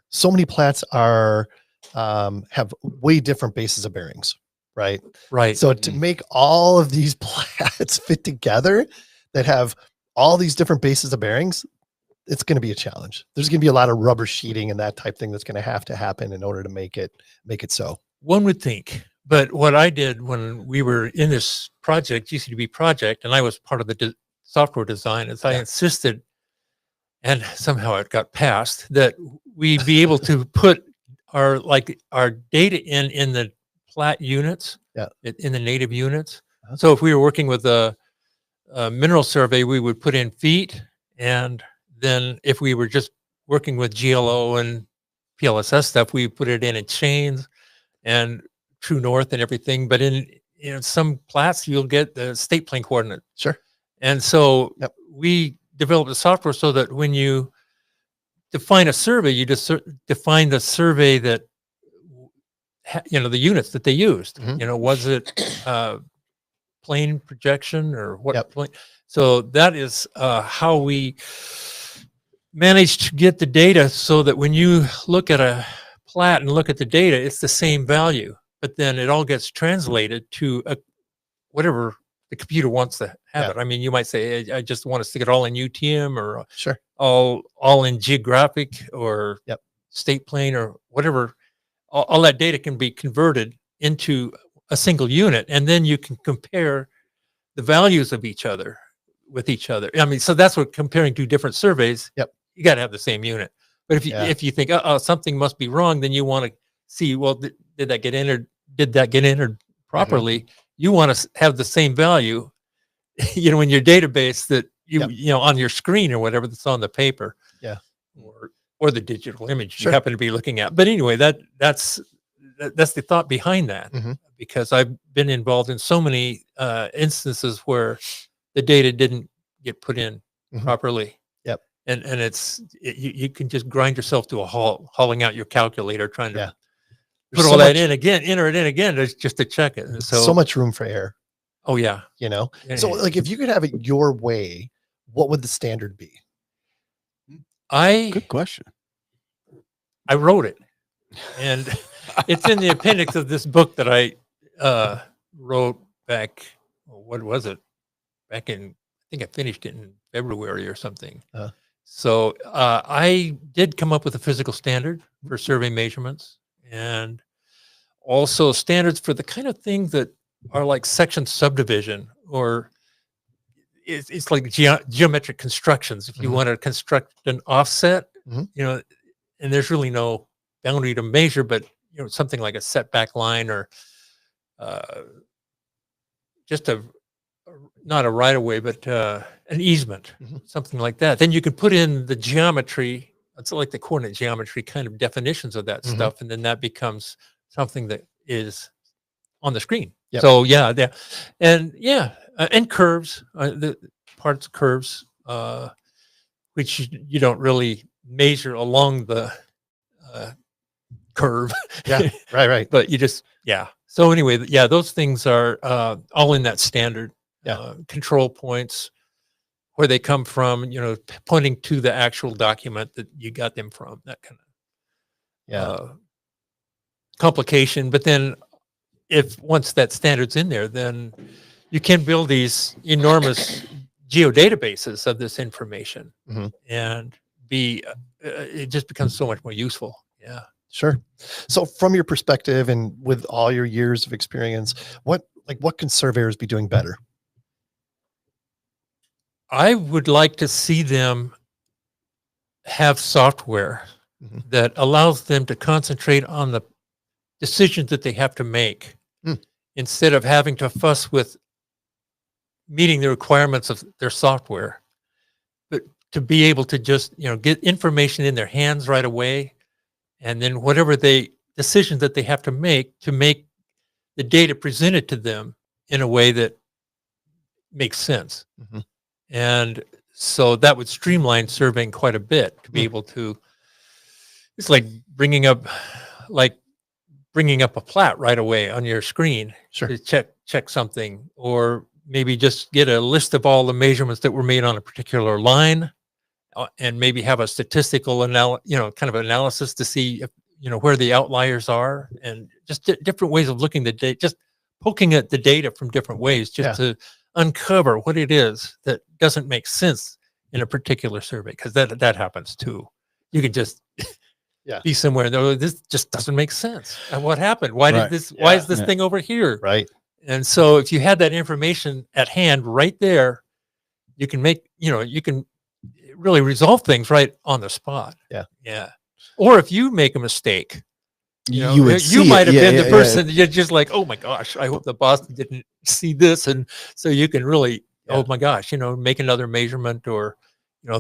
so many plats are have way different bases of bearings, right? Right. So to make all of these plats fit together that have all these different bases of bearings, it's going to be a challenge. There's going to be a lot of rubber sheeting and that type thing that's going to have to happen in order to make it so. One would think. But what I did when we were in this project, GCDB project, and I was part of the software design, is I insisted, and somehow it got passed, that we be able to put our data in the plat units, in the native units. So if we were working with a mineral survey, we would put in feet, and then if we were just working with GLO and PLSS stuff, we put it in chains and true north and everything. But in some plats, you'll get the state plane coordinate. Sure. And so we developed the software so that when you define a survey, you just define the survey that, the units that they used. Was it plane projection or what plane? So that is how we managed to get the data, so that when you look at a plat and look at the data, it's the same value, but then it all gets translated to whatever the computer wants to have it. I mean, you might say, I just want to stick it all in UTM, or all in geographic, or state plane, or whatever. All that data can be converted into a single unit, and then you can compare the values of each other with each other. I mean, so that's what comparing two different surveys. You got to have the same unit. But if you think, something must be wrong, then you want to see, well, did that get entered? Did that get entered properly? You want to have the same value, in your database that you on your screen or whatever that's on the paper, or the digital image you happen to be looking at. But anyway, that's the thought behind that, because I've been involved in so many instances where the data didn't get put in properly. And you can just grind yourself to a halt, hauling out your calculator, trying to put all that in again, enter it in again, just to check it. And so much room for error. Oh yeah. So like, if you could have it your way, what would the standard be? Good question. I wrote it, and it's in the appendix of this book that I wrote back. What was it? Back in, I think I finished it in February or something. So I did come up with a physical standard for survey measurements, and also standards for the kind of things that are like section subdivision, or it's like geometric constructions. If you want to construct an offset, and there's really no boundary to measure, but something like a setback line, or just not a right of way, but an easement, something like that. Then you can put in the geometry. It's like the coordinate geometry kind of definitions of that stuff, and then that becomes something that is on the screen. So and curves, the parts of curves, which you don't really measure along the curve. Yeah, right. But you just, So anyway, those things are all in that standard. Control points, where they come from, pointing to the actual document that you got them from, that kind of complication. But then once that standard's in there, then you can build these enormous geodatabases of this information, and it just becomes so much more useful. Yeah. Sure. So from your perspective and with all your years of experience, what can surveyors be doing better? I would like to see them have software that allows them to concentrate on the decisions that they have to make, instead of having to fuss with meeting the requirements of their software, but to be able to just, get information in their hands right away. And then whatever decisions that they have to make the data presented to them in a way that makes sense. And so that would streamline surveying quite a bit, to be able to, it's like bringing up a plat right away on your screen to check something, or maybe just get a list of all the measurements that were made on a particular line, and maybe have a statistical kind of analysis to see if, where the outliers are, and just different ways of looking at the data, just poking at the data from different ways, just to uncover what it is that doesn't make sense in a particular survey, because that happens too. You can just be somewhere and go, this just doesn't make sense. And what happened? Why did this? Why is this thing over here? Right. And so if you had that information at hand right there, you can make you can really resolve things right on the spot. Yeah. Or if you make a mistake, you might have been the person that you're just like, oh my gosh, I hope the boss didn't see this. And so you can really, oh my gosh, make another measurement, or,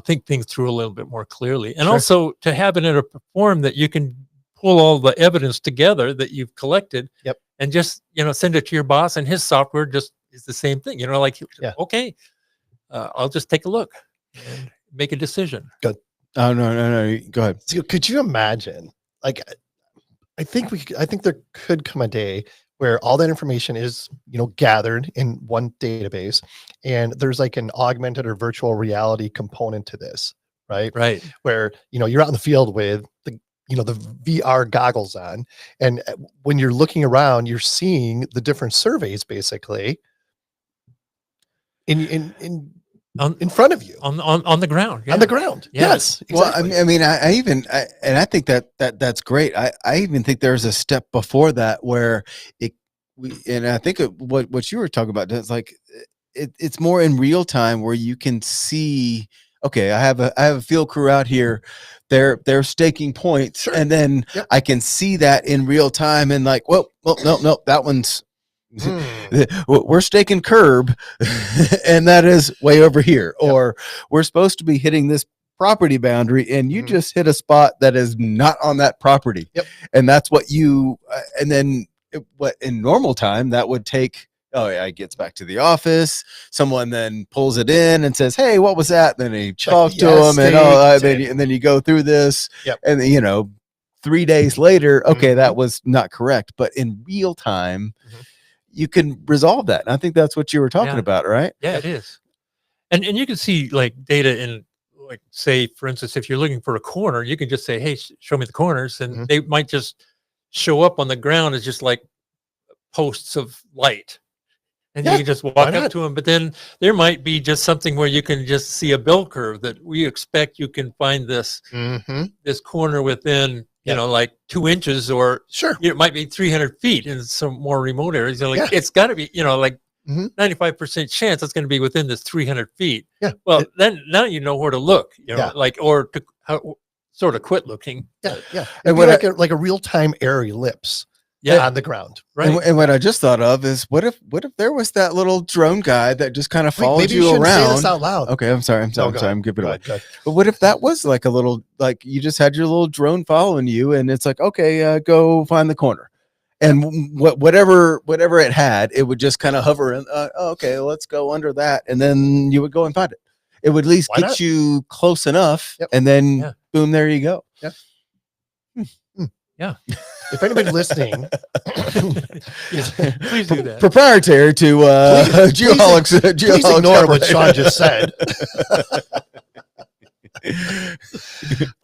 think things through a little bit more clearly. And also to have it in a form that you can pull all the evidence together that you've collected, and just, send it to your boss, and his software just is the same thing, okay, I'll just take a look and make a decision. Good. Oh, no. Go ahead. So could you imagine, I think there could come a day where all that information is, gathered in one database, and there's like an augmented or virtual reality component to this, right? Right. Where, you're out in the field with the VR goggles on, and when you're looking around, you're seeing the different surveys basically in front of you, on the ground. On the ground. Yes. Exactly. Well, I think that's great. I even think there's a step before that where I think what you were talking about is like, it's more in real time, where you can see, okay, I have a field crew out here, they're staking points, and then I can see that in real time, and like, well, no, that one's, we're staking curb, and that is way over here, or we're supposed to be hitting this property boundary, and you just hit a spot that is not on that property. And that's what and then what in normal time that would take, it gets back to the office, someone then pulls it in and says, hey, what was that? Then they talk to them, and then you go through this, and 3 days later, okay, that was not correct. But in real time, you can resolve that. And I think that's what you were talking about, right? Yeah, it is. And you can see like data in, like, say, for instance, if you're looking for a corner, you can just say, hey, show me the corners. And they might just show up on the ground as just like posts of light. And you can just walk up to them. But then there might be just something where you can just see a bell curve that we expect you can find this, this corner within, like 2 inches, or it might be 300 feet in some more remote areas. It's got to be, 95% chance it's going to be within this 300 feet. Well, then now you know where to look, or to sort of quit looking. And like a real-time air ellipse on the ground. Right. And what I just thought of is, what if there was that little drone guy that just kind of followed you around? Say this out loud. Okay, I'm sorry. I'm giving it away. But what if that was like a little, like you just had your little drone following you, and it's like, okay, go find the corner, and whatever it had, it would just kind of hover and okay, let's go under that, and then you would go and find it. It would at least get you close enough, and then boom, there you go. Yeah. If anybody listening, please do that. Proprietary to Geoholics. Please ignore what Sean just said.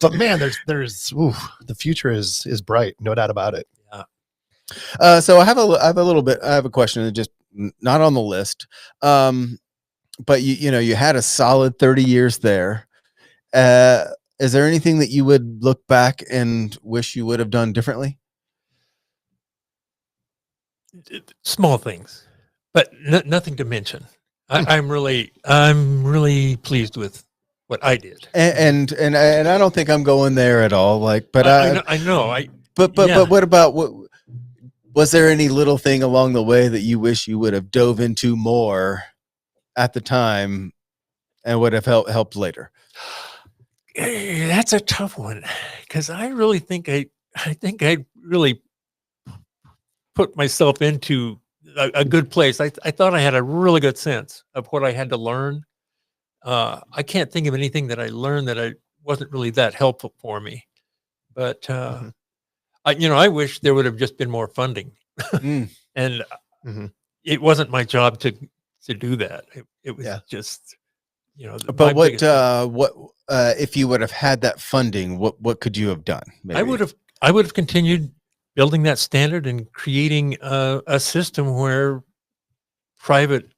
But man, there's the future is bright, no doubt about it. Yeah. So I have a question that just not on the list. But you had a solid 30 years there. Is there anything that you would look back and wish you would have done differently? Small things, but nothing to mention. I'm really pleased with what I did, and I don't think I'm going there at all. But what about what? Was there any little thing along the way that you wish you would have dove into more at the time, and would have helped later? That's a tough one, because I really think I really put myself into a good place. I thought I had a really good sense of what I had to learn. I can't think of anything that I learned that I wasn't really that helpful for me. But I wish there would have just been more funding, and it wasn't my job to do that. It was just But what if you would have had that funding? What could you have done? Maybe? I would have continued building that standard and creating a system where private,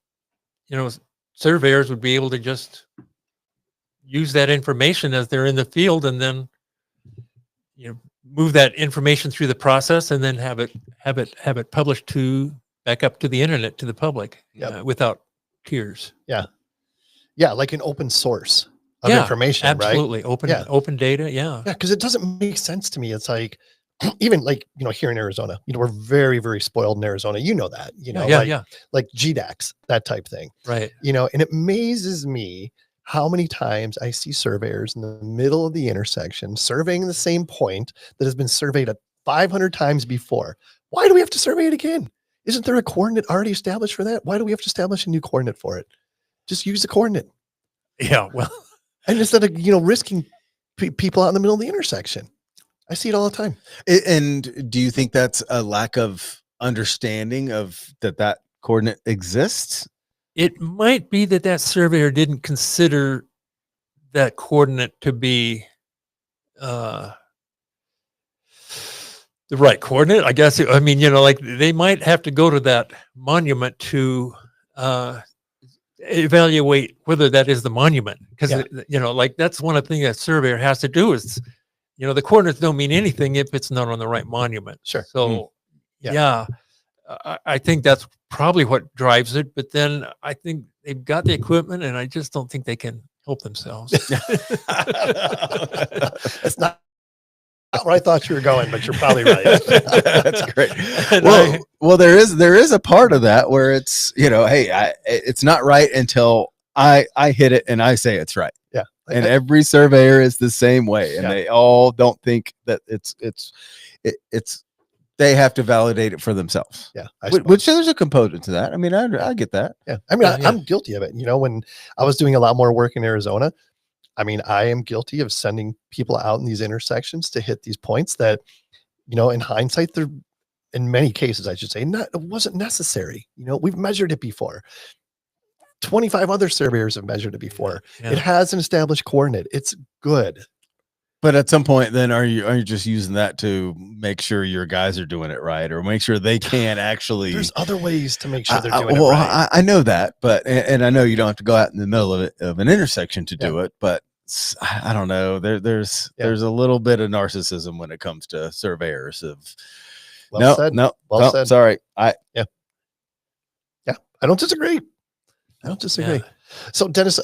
surveyors would be able to just use that information as they're in the field, and then move that information through the process, and then have it published back up to the internet, to the public, without tears. Yeah, like an open source of information, absolutely. Right? Open data. Yeah, because it doesn't make sense to me. It's like, even like, here in Arizona, we're very, very spoiled in Arizona. That, like GDAX, that type thing. Right. And it amazes me how many times I see surveyors in the middle of the intersection surveying the same point that has been surveyed 500 times before. Why do we have to survey it again? Isn't there a coordinate already established for that? Why do we have to establish a new coordinate for it? Just use the coordinate. Yeah, well. And instead of, risking people out in the middle of the intersection. I see it all the time. And do you think that's a lack of understanding of that coordinate exists? It might be that surveyor didn't consider that coordinate to be the right coordinate, I guess. Like they might have to go to that monument to evaluate whether that is the monument, because like that's one of the things that surveyor has to do is, the coordinates don't mean anything if it's not on the right monument. Sure. So I think that's probably what drives it. But then I think they've got the equipment, and I just don't think they can help themselves. It's not where I thought you were going, but you're probably right. That's great. Well, there is a part of that where it's, hey, it's not right until I hit it and I say it's right. Yeah. And every surveyor is the same way, and they all don't think that it's they have to validate it for themselves. Yeah. Which there's a component to that. I get that. Yeah. I'm guilty of it. When I was doing a lot more work in Arizona, I am guilty of sending people out in these intersections to hit these points that, in hindsight, they're, in many cases, I should say, it wasn't necessary. We've measured it before. 25 other surveyors have measured it before. Yeah. It has an established coordinate. It's good. But at some point, then are you just using that to make sure your guys are doing it right, or make sure they can actually? There's other ways to make sure they're doing it right. I know that, but and I know you don't have to go out in the middle of an intersection to do it, but I don't know. There's a little bit of narcissism when it comes to surveyors. Well said. Sorry. I don't disagree. Yeah. So Dennis,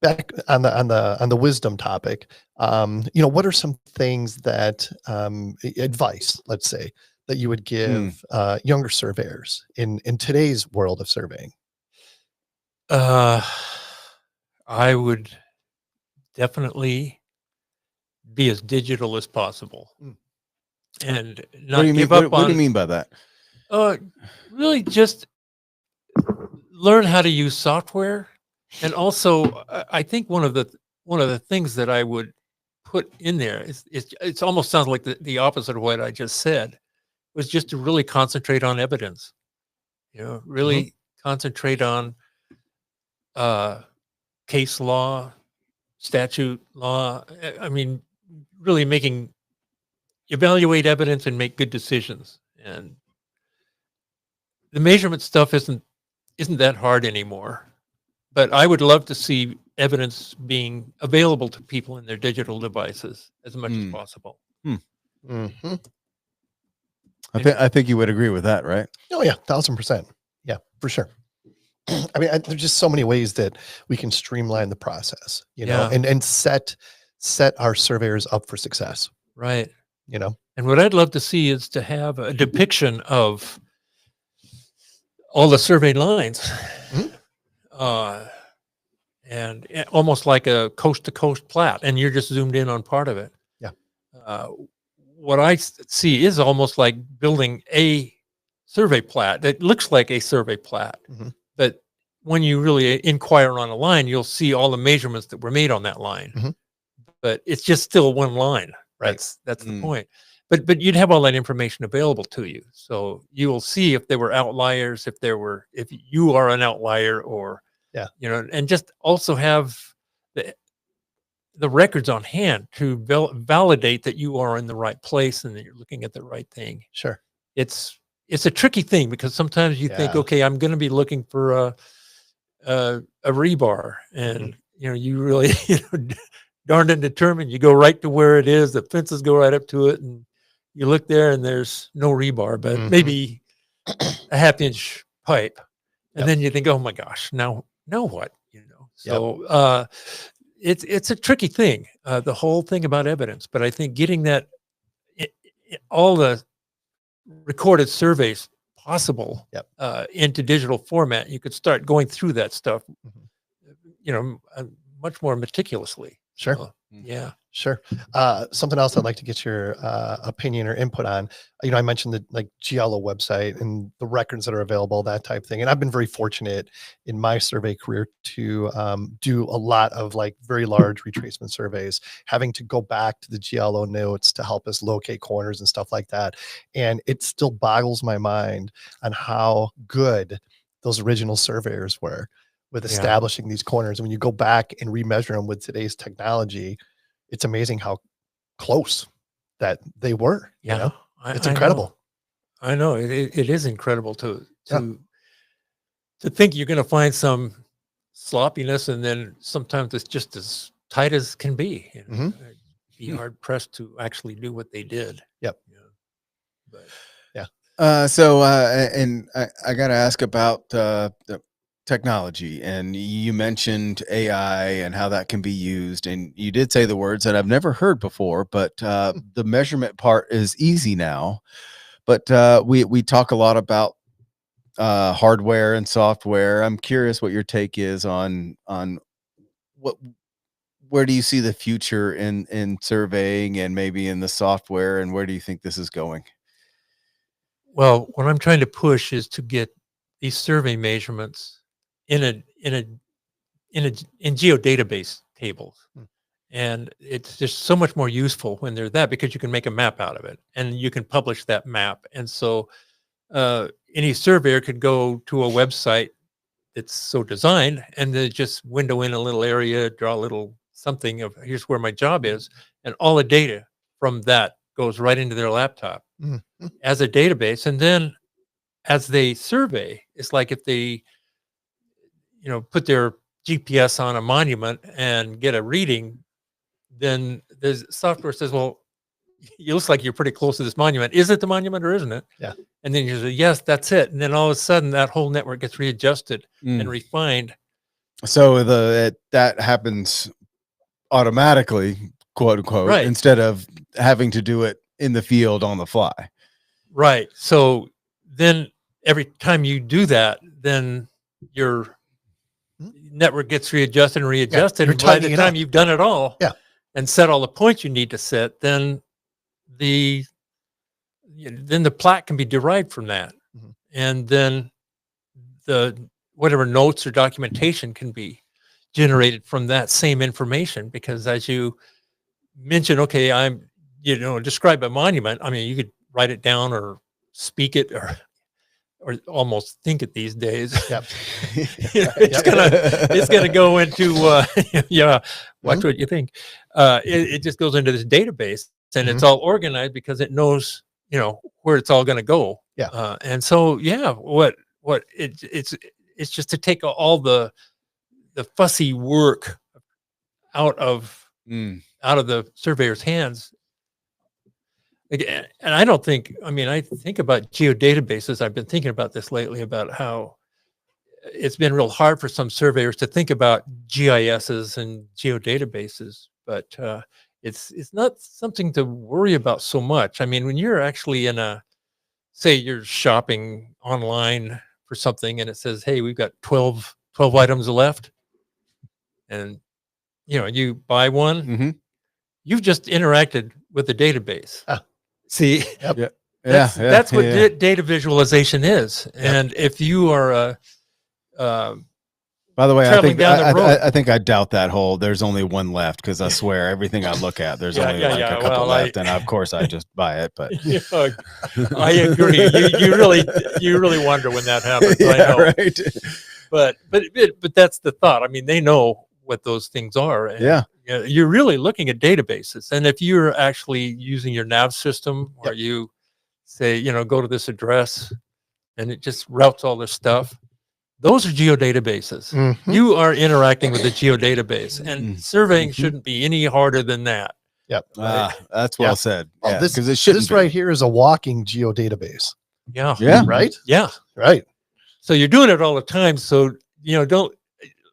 back on the wisdom topic, what are some things that advice, let's say, that you would give younger surveyors in today's world of surveying? I would definitely be as digital as possible, and not give up on. What do you mean by that? Really just learn how to use software. And also, I think one of the things that I would put in there, it's almost sounds like the opposite of what I just said, was just to really concentrate on evidence, really concentrate on case law, statute law. I mean, really evaluate evidence and make good decisions. And the measurement stuff isn't that hard anymore. But I would love to see evidence being available to people in their digital devices as much as possible. Mm-hmm. I think you would agree with that, right? Oh yeah, 1,000%. Yeah, for sure. I mean, there's just so many ways that we can streamline the process, and set our surveyors up for success. Right. And what I'd love to see is to have a depiction of all the survey lines. And almost like a coast to coast plat, and you're just zoomed in on part of it. Yeah. What I see is almost like building a survey plat that looks like a survey plat. But when you really inquire on a line, you'll see all the measurements that were made on that line. But it's just still one line. Right. That's the point. But you'd have all that information available to you, so you will see if there were outliers, if you are an outlier, or and just also have the records on hand to validate that you are in the right place and that you're looking at the right thing. Sure. It's a tricky thing, because sometimes you think, okay, I'm going to be looking for a rebar, and you really darned and determined. You go right to where it is. The fences go right up to it, and you look there, and there's no rebar, but maybe a half-inch pipe, and then you think, oh my gosh, now what? So it's a tricky thing, the whole thing about evidence. But I think getting that all the recorded surveys possible into digital format, you could start going through that stuff, much more meticulously. Sure. Yeah. Sure. Something else I'd like to get your opinion or input on. I mentioned the Geolo website and the records that are available, that type of thing. And I've been very fortunate in my survey career to do a lot of very large retracement surveys, having to go back to the Geolo notes to help us locate corners and stuff like that. And it still boggles my mind on how good those original surveyors were with establishing these corners. And when you go back and remeasure them with today's technology, it's amazing how close that they were. It's incredible. I know it is incredible to think you're going to find some sloppiness, and then sometimes it's just as tight as can be. It'd be hard pressed to actually do what they did. Yep. But and I got to ask about the technology, and you mentioned AI and how that can be used, and you did say the words that I've never heard before, but the measurement part is easy now, but we talk a lot about hardware and software. I'm curious what your take is on where do you see the future in surveying and maybe in the software, and where do you think this is going? Well, what I'm trying to push is to get these survey measurements in geodatabase tables. And it's just so much more useful when they're that, because you can make a map out of it and you can publish that map. And so any surveyor could go to a website that's so designed and then just window in a little area, draw a little something of here's where my job is, and all the data from that goes right into their laptop as a database. And then as they survey, it's like if they put their GPS on a monument and get a reading, then the software says, well, it looks like you're pretty close to this monument. Is it the monument or isn't it? Yeah. And then you say, yes, that's it. And then all of a sudden that whole network gets readjusted and refined. So that happens automatically, quote unquote, right, instead of having to do it in the field on the fly. Right. So then every time you do that, then your network gets readjusted and readjusted. And by the time you've done it all and set all the points you need to set, then the plat can be derived from that. And then the whatever notes or documentation can be generated from that same information, because as you mention, okay, describe a monument. I mean, you could write it down or speak it or almost think it these days. Yep. It's gonna go into watch what you think. It just goes into this database, and it's all organized because it knows where it's all gonna go. Yeah. And so it's just to take all the fussy work out of the surveyor's hands. Again, and I think about geodatabases. I've been thinking about this lately, about how it's been real hard for some surveyors to think about GISs and geodatabases, but it's not something to worry about so much. I mean, when you're actually say you're shopping online for something and it says, hey, we've got 12 items left, and you buy one, you've just interacted with the database. See, yep. That's what data visualization is. And if you are by the way, I think I doubt that whole there's only one left, because I swear everything I look at, there's only a couple left, and of course I just buy it. But I agree. You really wonder when that happens. I know. Right. But that's the thought. I mean, they know what those things are. And, you're really looking at databases. And if you're actually using your nav system, or you say, go to this address, and it just routes all this stuff, those are geodatabases. You are interacting with the geodatabase, and surveying shouldn't be any harder than that. Yep. That's well said. Well, this right here is a walking geodatabase. Yeah. Right? Yeah. Right. So you're doing it all the time. So, don't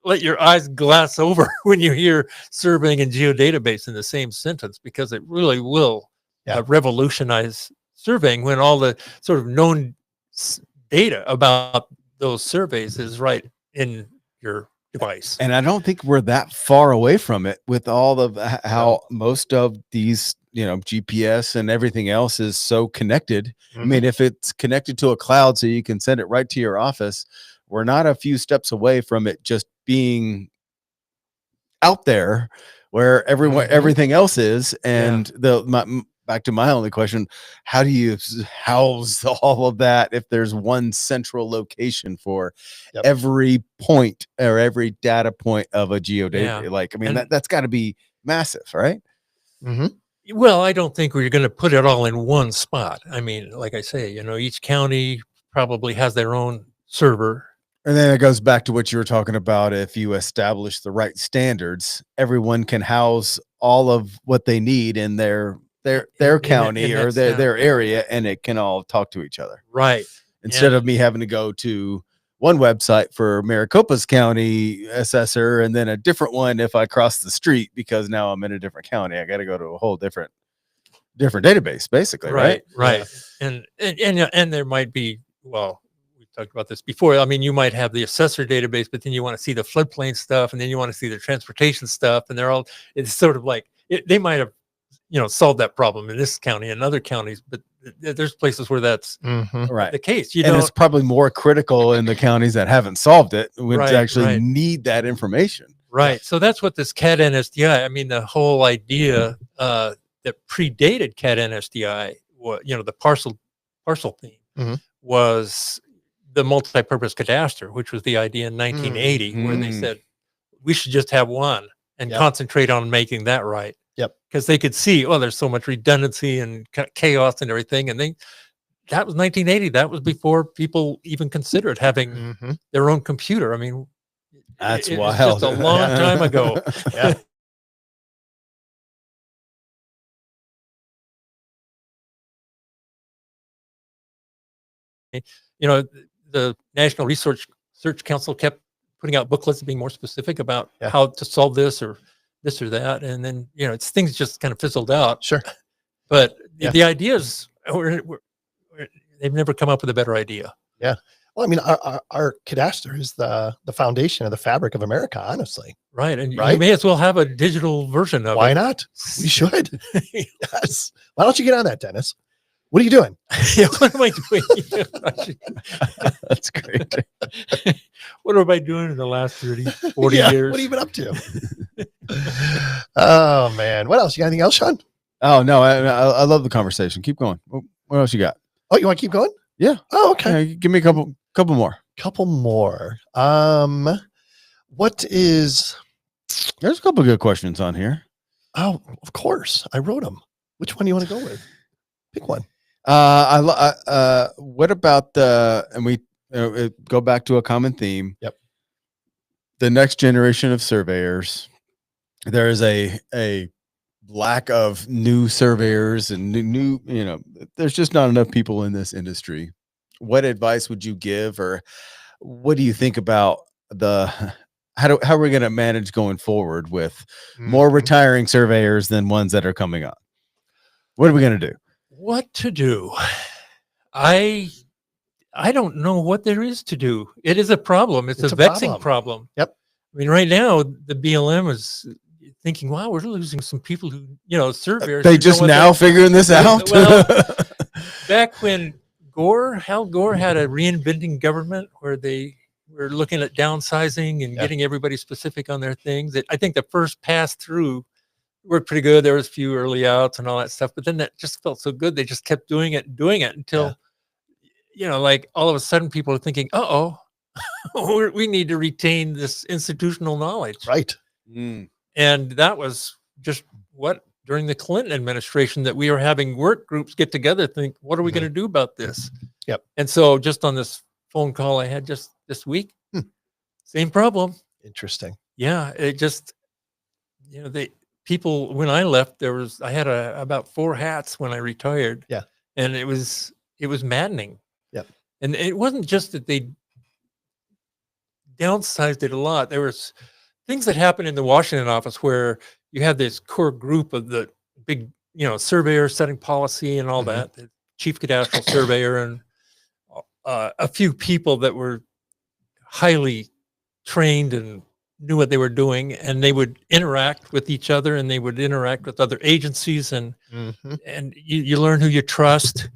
let your eyes glass over when you hear surveying and geodatabase in the same sentence, because it really will revolutionize surveying, when all the sort of known data about those surveys is right in your device. And I don't think we're that far away from it, with all of how most of these, GPS and everything else is so connected. I mean, if it's connected to a cloud so you can send it right to your office, we're not a few steps away from it just being out there where everything else is. And back to my only question, how do you house all of that if there's one central location for every point or every data point of a geodata? That's got to be massive, right? Well, I don't think we're going to put it all in one spot. I mean, like I say, each county probably has their own server. And then it goes back to what you were talking about. If you establish the right standards, everyone can house all of what they need in their county or their area, and it can all talk to each other. Right. Instead of me having to go to one website for Maricopa's county assessor and then a different one if I cross the street, because now I'm in a different county. I got to go to a whole different database, basically. Right. And there might be, talked about this before. I mean, you might have the assessor database, but then you want to see the floodplain stuff, and then you want to see the transportation stuff, and it's sort of like they might have, solved that problem in this county and other counties, but there's places where that's the case. And it's probably more critical in the counties that haven't solved it, which actually need that information. Right. So that's what this CAD NSDI, I mean, the whole idea that predated CAD NSDI, the parcel theme was the multi-purpose cadastre, which was the idea in 1980, where they said we should just have one and concentrate on making that right. Because they could see, there's so much redundancy and chaos and everything. And that was 1980. That was before people even considered having their own computer. I mean, that's it wild. was just a long time ago. The National Research Council kept putting out booklets being more specific about how to solve this or that, and then things just kind of fizzled out. Sure, but the ideas they've never come up with a better idea. Yeah, well, I mean, our cadastre is the foundation of the fabric of America, honestly. Right, and you may as well have a digital version of it. Why not? We should. Yes. Why don't you get on that, Dennis? What are you doing? What am I doing? That's great. What have I doing in the last 30, 40 years? What have you been up to? Oh man, what else? You got anything else, Sean? Oh no, I love the conversation. Keep going. What else you got? Oh, you want to keep going? Yeah. Oh, okay. Yeah, give me a couple more. Couple more. What is? There's a couple good questions on here. Oh, of course, I wrote them. Which one do you want to go with? Pick one. What about and we go back to a common theme. Yep. The next generation of surveyors. There is a lack of new surveyors and new, there's just not enough people in this industry. What advice would you give, or what do you think about how are we going to manage going forward with more retiring surveyors than ones that are coming on? What are we going to do? What to do? I don't know what there is to do. It is a problem. It's a vexing problem. Yep. I mean, right now the BLM is thinking, wow, we're losing some people who, surveyors. They just now figuring this out. Well, back when Al Gore had a reinventing government where they were looking at downsizing and getting everybody specific on their things. I think the first pass through worked pretty good. There was a few early outs and all that stuff, but then that just felt so good. They just kept doing it until, like all of a sudden people are thinking, we need to retain this institutional knowledge. Right. And that was just during the Clinton administration that we were having work groups get together, think, what are we going to do about this? Yep. And so just on this phone call I had just this week, same problem. Interesting. Yeah. It just, people, when I left, I had about 4 hats when I retired. Yeah. And it was maddening. Yep. And it wasn't just that they downsized it a lot. There was things that happened in the Washington office where you had this core group of the big, surveyor setting policy and all that, the chief cadastral surveyor and a few people that were highly trained and knew what they were doing, and they would interact with each other and they would interact with other agencies and you learn who you trust,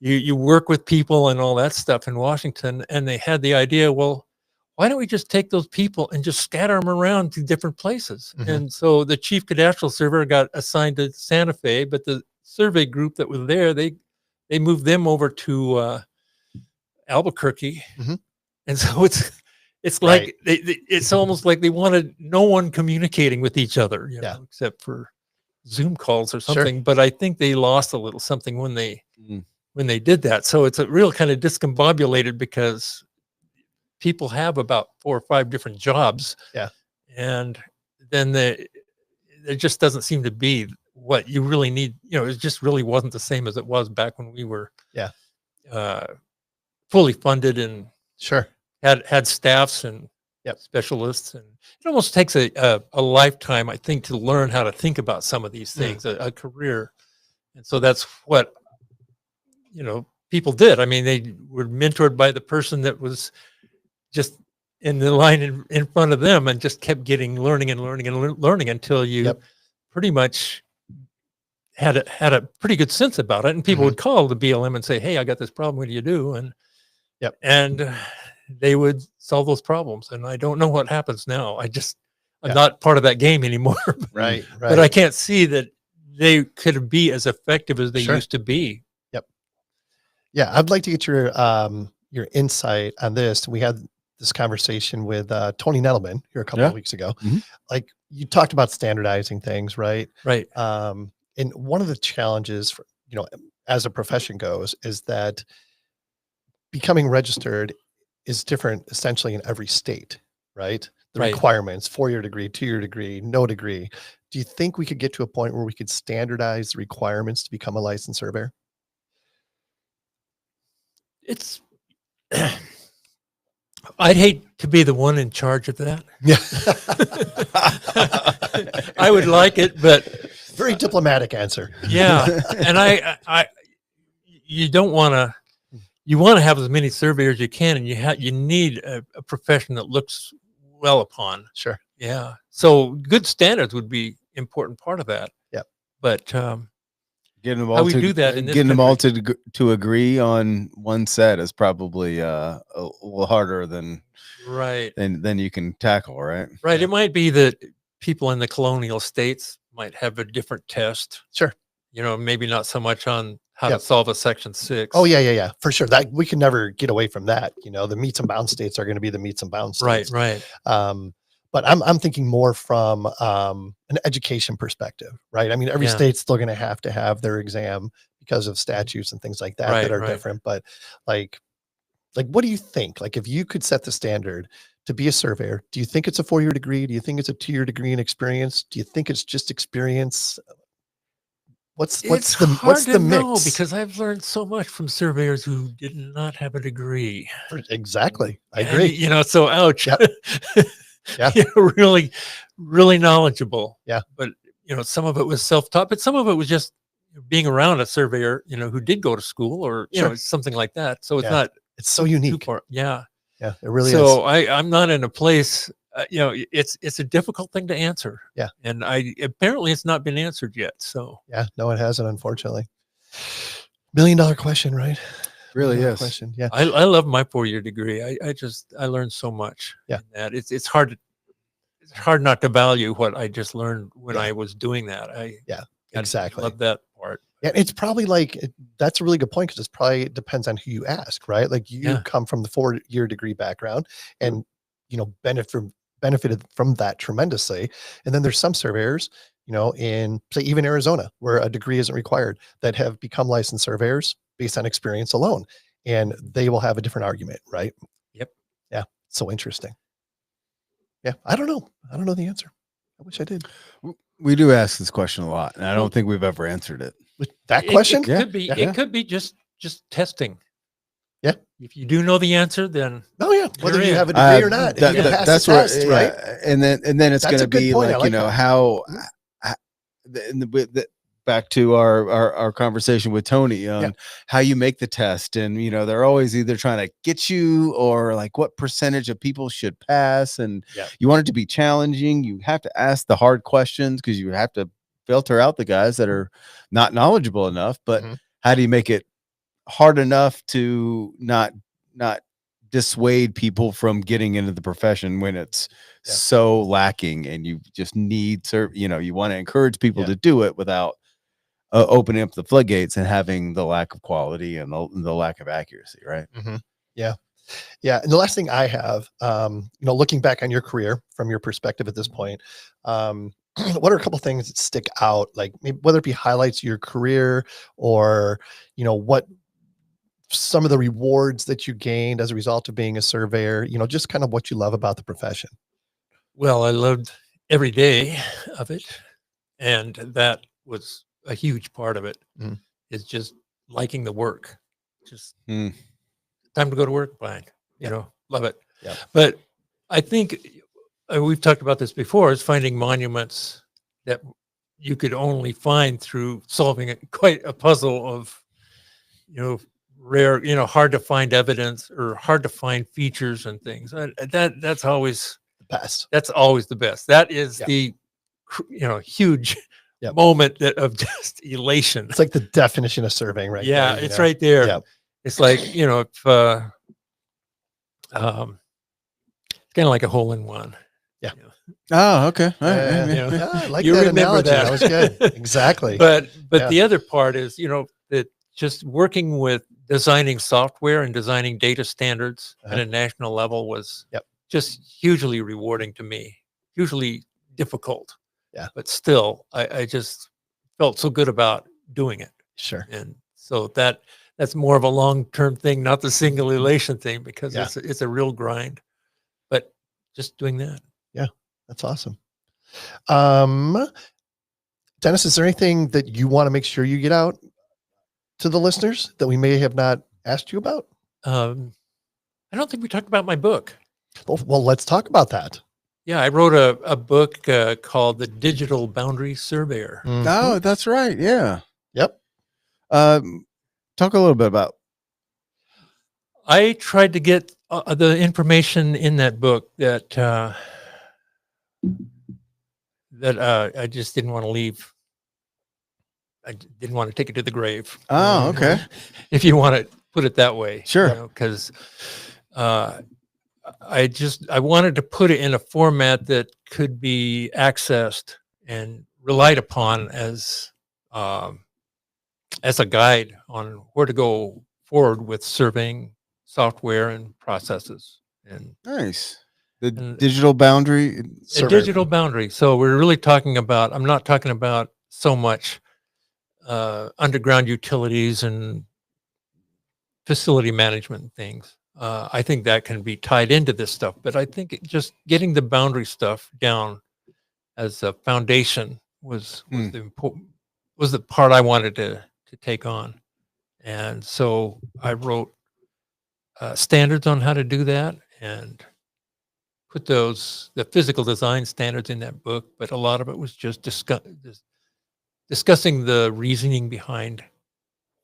you work with people and all that stuff in Washington. And they had the idea, well, why don't we just take those people and just scatter them around to different places? And so the chief cadastral surveyor got assigned to Santa Fe, but the survey group that was there, they moved them over to Albuquerque. And so it's like it's almost like they wanted no one communicating with each other, except for Zoom calls or something. But I think they lost a little something when they did that. So it's a real kind of discombobulated because people have about 4 or 5 different jobs. Yeah. And then there just doesn't seem to be what you really need. It just really wasn't the same as it was back when we were fully funded and had staffs and specialists. And it almost takes a lifetime, I think, to learn how to think about some of these things, a career. And so that's what, people did. I mean, they were mentored by the person that was just in the line in front of them and just kept learning until you pretty much had a pretty good sense about it. And people would call the BLM and say, hey, I got this problem. What do you do? And they would solve those problems. And I don't know what happens now. I'm not part of that game anymore. Right. But I can't see that they could be as effective as they used to be. Yep. Yeah. I'd like to get your insight on this. We had this conversation with Tony Nettleman here a couple of weeks ago. Like you talked about standardizing things, right? Right. And one of the challenges for, as a profession goes is that becoming registered is different essentially in every state, right? The requirements, 4-year degree, 2-year degree, no degree. Do you think we could get to a point where we could standardize the requirements to become a licensed surveyor? It's I'd hate to be the one in charge of that. Yeah. I would like it, but very diplomatic answer. Yeah. And you don't want to, you want to have as many surveyors as you can, and you need a profession that looks well upon. Sure. Yeah. So good standards would be important part of that. Yeah. But getting them all to agree on one set is probably a little harder than you can tackle, right? Right. It might be that people in the colonial states might have a different test. Sure. Maybe not so much on how to solve a Section 6. Oh, yeah. For sure. That we can never get away from that. The meets and bounds states are going to be the meets and bounds states. Right. But I'm thinking more from an education perspective, right? I mean, every state's still going to have their exam because of statutes and things like that that are different. But like, what do you think? Like, if you could set the standard to be a surveyor, do you think it's a 4-year degree? Do you think it's a 2-year degree in experience? Do you think it's just experience? What's the mix? Because I've learned so much from surveyors who did not have a degree. Exactly. I agree. So ouch. Yep. Yeah. Really, really knowledgeable. Yeah. But, some of it was self-taught, but some of it was just being around a surveyor, who did go to school or, something like that. So it's so unique. Yeah. Yeah, it really is. So I'm not in a place, it's a difficult thing to answer. Yeah. And apparently it's not been answered yet. So yeah, no, it hasn't, unfortunately. $1 million question, right? Really is. Question. Yeah. I love my 4-year degree. I learned so much. Yeah. That it's hard not to value what I just learned when I was doing that. Exactly. Love that part. Yeah, it's probably that's a really good point, because it's probably depends on who you ask, right? Like you come from the 4-year degree background and benefited from that tremendously. And then there's some surveyors, in say even Arizona, where a degree isn't required, that have become licensed surveyors based on experience alone. And they will have a different argument, right? Yep. Yeah. So interesting. Yeah. I don't know the answer. I wish I did. We do ask this question a lot, and I don't think we've ever answered it. That question? It could be. It could be just testing. Yeah. If you do know the answer, then whether you have a degree or not, that's the test, right? And then it's going to be like how back to our conversation with Tony on how you make the test, and they're always either trying to get you or like what percentage of people should pass, and you want it to be challenging. You have to ask the hard questions because you have to filter out the guys that are not knowledgeable enough. But how do you make it hard enough to not dissuade people from getting into the profession when it's so lacking, and you just need you want to encourage people to do it without opening up the floodgates and having the lack of quality and the lack of accuracy, right? Yeah. And the last thing I have, looking back on your career from your perspective at this point, what are a couple things that stick out, like maybe whether it be highlights of your career or, what some of the rewards that you gained as a result of being a surveyor, just kind of what you love about the profession? Well, I loved every day of it. And that was a huge part of it, is just liking the work. Just time to go to work, fine. Love it. Yeah. But I think we've talked about this before, is finding monuments that you could only find through solving quite a puzzle of, rare, hard to find evidence or hard to find features and things. That's always the best. That's always the best. That is the, huge moment of just elation. It's like the definition of surveying, right? Yeah, it's right there. Yeah. It's like, if it's kind of like a hole in one. Yeah. Oh, okay. I like You that remember analogy. that. That was good. Exactly. But the other part is, that just working with designing software and designing data standards at a national level was just hugely rewarding to me, hugely difficult. Yeah. But still, I just felt so good about doing it. Sure. And so that's more of a long-term thing, not the single elation thing, because it's a real grind. But just doing that. Yeah, that's awesome. Dennis, is there anything that you want to make sure you get out to the listeners that we may have not asked you about? I don't think we talked about my book. Well, let's talk about that. Yeah, I wrote a book called The Digital Boundary Surveyor. Oh, that's right. Yeah. Yep. Talk a little bit about. I tried to get the information in that book that I just didn't want to leave. I didn't want to take it to the grave. Oh, okay. If you want to put it that way. Sure. Because I wanted to put it in a format that could be accessed and relied upon as a guide on where to go forward with surveying software and processes. And nice. The digital boundary. A digital boundary. So we're really talking about, I'm not talking about so much underground utilities and facility management things. I think that can be tied into this stuff, but I think just getting the boundary stuff down as a foundation was the part I wanted to take on. And so I wrote standards on how to do that and put the physical design standards in that book, but a lot of it was just discussing the reasoning behind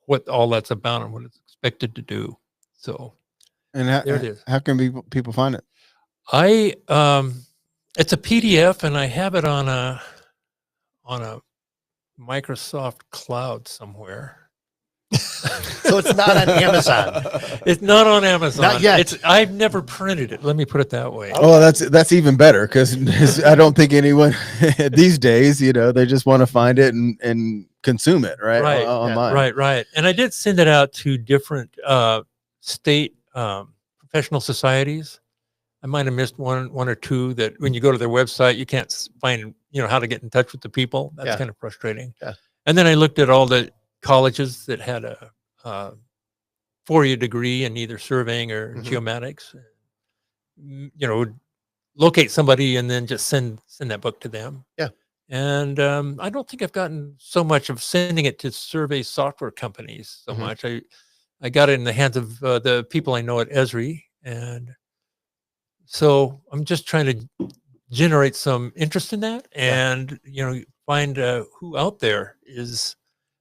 what all that's about and what it's expected to do. So and there it is. How can people find it? It's a PDF, and I have it on a Microsoft cloud somewhere. So it's not on Amazon. It's not on Amazon. Not yet. I've never printed it. Let me put it that way. Oh, that's even better, because I don't think anyone these days, they just want to find it and consume it, right? Right. Online. Right. And I did send it out to different state professional societies. I might have missed one or two that when you go to their website, you can't find, how to get in touch with the people. That's kind of frustrating. Yeah. And then I looked at all the colleges that had a 4-year degree in either surveying or geomatics, locate somebody and then just send that book to them. Yeah. And I don't think I've gotten so much of sending it to survey software companies so much. I got it in the hands of the people I know at Esri. And so I'm just trying to generate some interest in that and, find who out there is.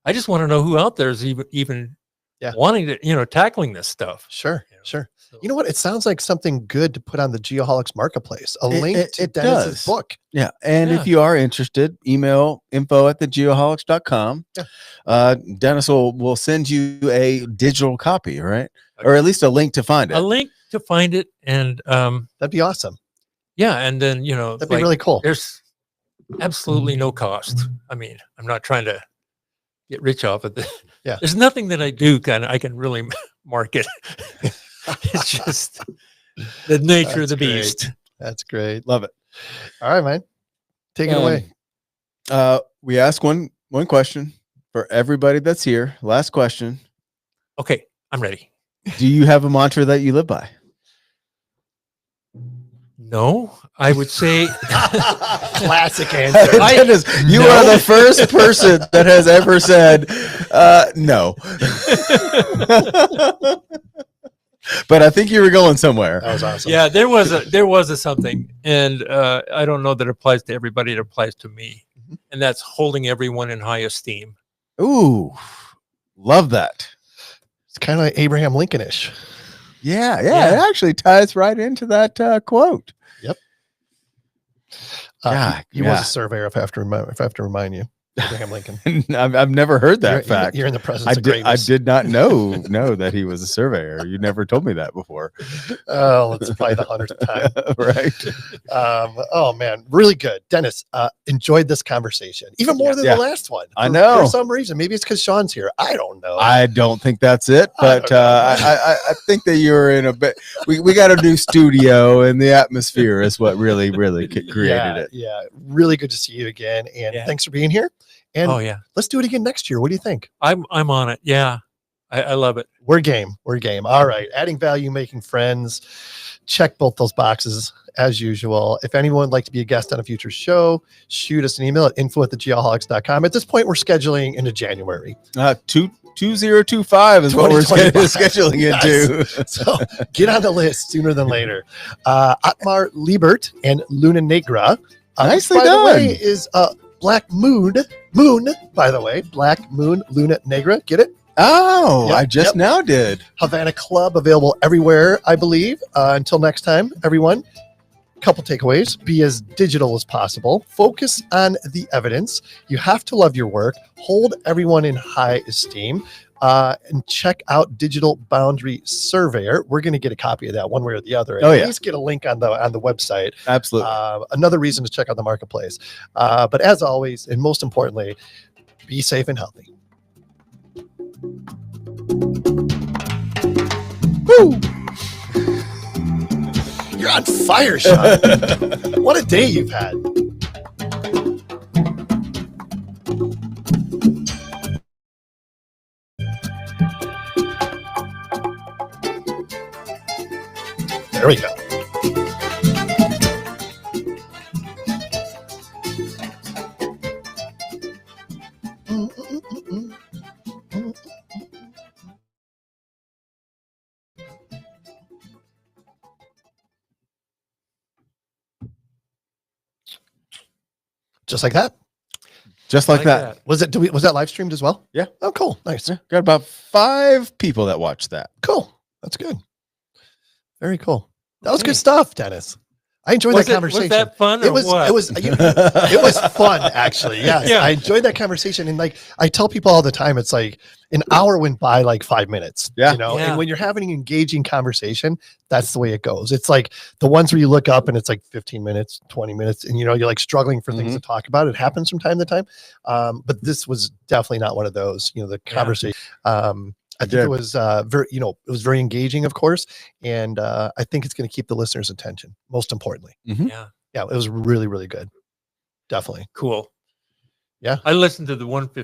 I just want to know who out there is even wanting to, tackling this stuff. Sure. So, you know what? It sounds like something good to put on the Geoholics marketplace. A link to Dennis's book. Yeah. And if you are interested, email info@thegeoholics.com. Yeah. Dennis will send you a digital copy, right? Okay. Or at least a link to find it. A link to find it. And that'd be awesome. Yeah. And then, that'd be really cool. There's absolutely no cost. I mean, I'm not trying to get rich off of this. Yeah. There's nothing that I do I can really market. It's just the nature of the beast. That's great. Love it. All right, man. Take it away. We ask one question for everybody that's here. Last question. Okay, I'm ready. Do you have a mantra that you live by? No, I would say classic answer. You are the first person that has ever said no. But I think you were going somewhere. That was awesome. Yeah, there was a something, and I don't know that it applies to everybody. It applies to me, and that's holding everyone in high esteem. Ooh, love that. It's kind of like Abraham Lincoln-ish. Yeah. It actually ties right into that quote. Yep. He was a surveyor, if I have to remind you. Abraham Lincoln. I've never heard that fact. You're in the presence of greatness. I did not know that he was a surveyor. You never told me that before. Oh, it's probably the 100th time. Right. Oh man, really good. Dennis, enjoyed this conversation even more than the last one. I know. For some reason. Maybe it's because Sean's here. I don't know. I don't think that's it, but I think that you're in a bit. We got a new studio, and the atmosphere is what really created it. Yeah. Really good to see you again. And thanks for being here. And let's do it again next year. What do you think? I'm on it. Yeah. I love it. We're game. All right. Adding value, making friends. Check both those boxes as usual. If anyone would like to be a guest on a future show, shoot us an email at info@thegeoholics.com. At this point, we're scheduling into January. 2025 is what we're scheduling into. So get on the list sooner than later. Atmar Liebert and Luna Negra. Nicely by done. The way, is Black Moon, by the way, Black Moon, Luna Negra. Get it? Oh, yep, I just now did. Havana Club available everywhere, I believe. Until next time, everyone. Couple takeaways. Be as digital as possible. Focus on the evidence. You have to love your work. Hold everyone in high esteem. and check out Digital Boundary Surveyor. We're going to get a copy of that one way or the other. Oh, at yeah. least get a link on the website. Absolutely. Another reason to check out the marketplace. But as always, and most importantly, be safe and healthy. Woo! You're on fire, Sean. What a day you've had. There we go. Just like that. Just like that. Was that live streamed as well? Yeah. Oh, cool. Nice. Yeah, got about 5 people that watched that. Cool. That's good. Very cool. That was good stuff, Dennis. I enjoyed that conversation. Was that fun? It was fun, actually. Yes. Yeah. I enjoyed that conversation. And like I tell people all the time, it's like an hour went by like 5 minutes. Yeah. You know, Yeah. and when you're having an engaging conversation, that's the way it goes. It's like the ones where you look up and it's like 15 minutes, 20 minutes, and you're like struggling for things to talk about. It happens from time to time. But this was definitely not one of those, the conversation. I think it was it was very engaging, of course, and I think it's going to keep the listeners' attention. Most importantly, Yeah. it was really, really good. Definitely Cool. Yeah. I listened to the 150.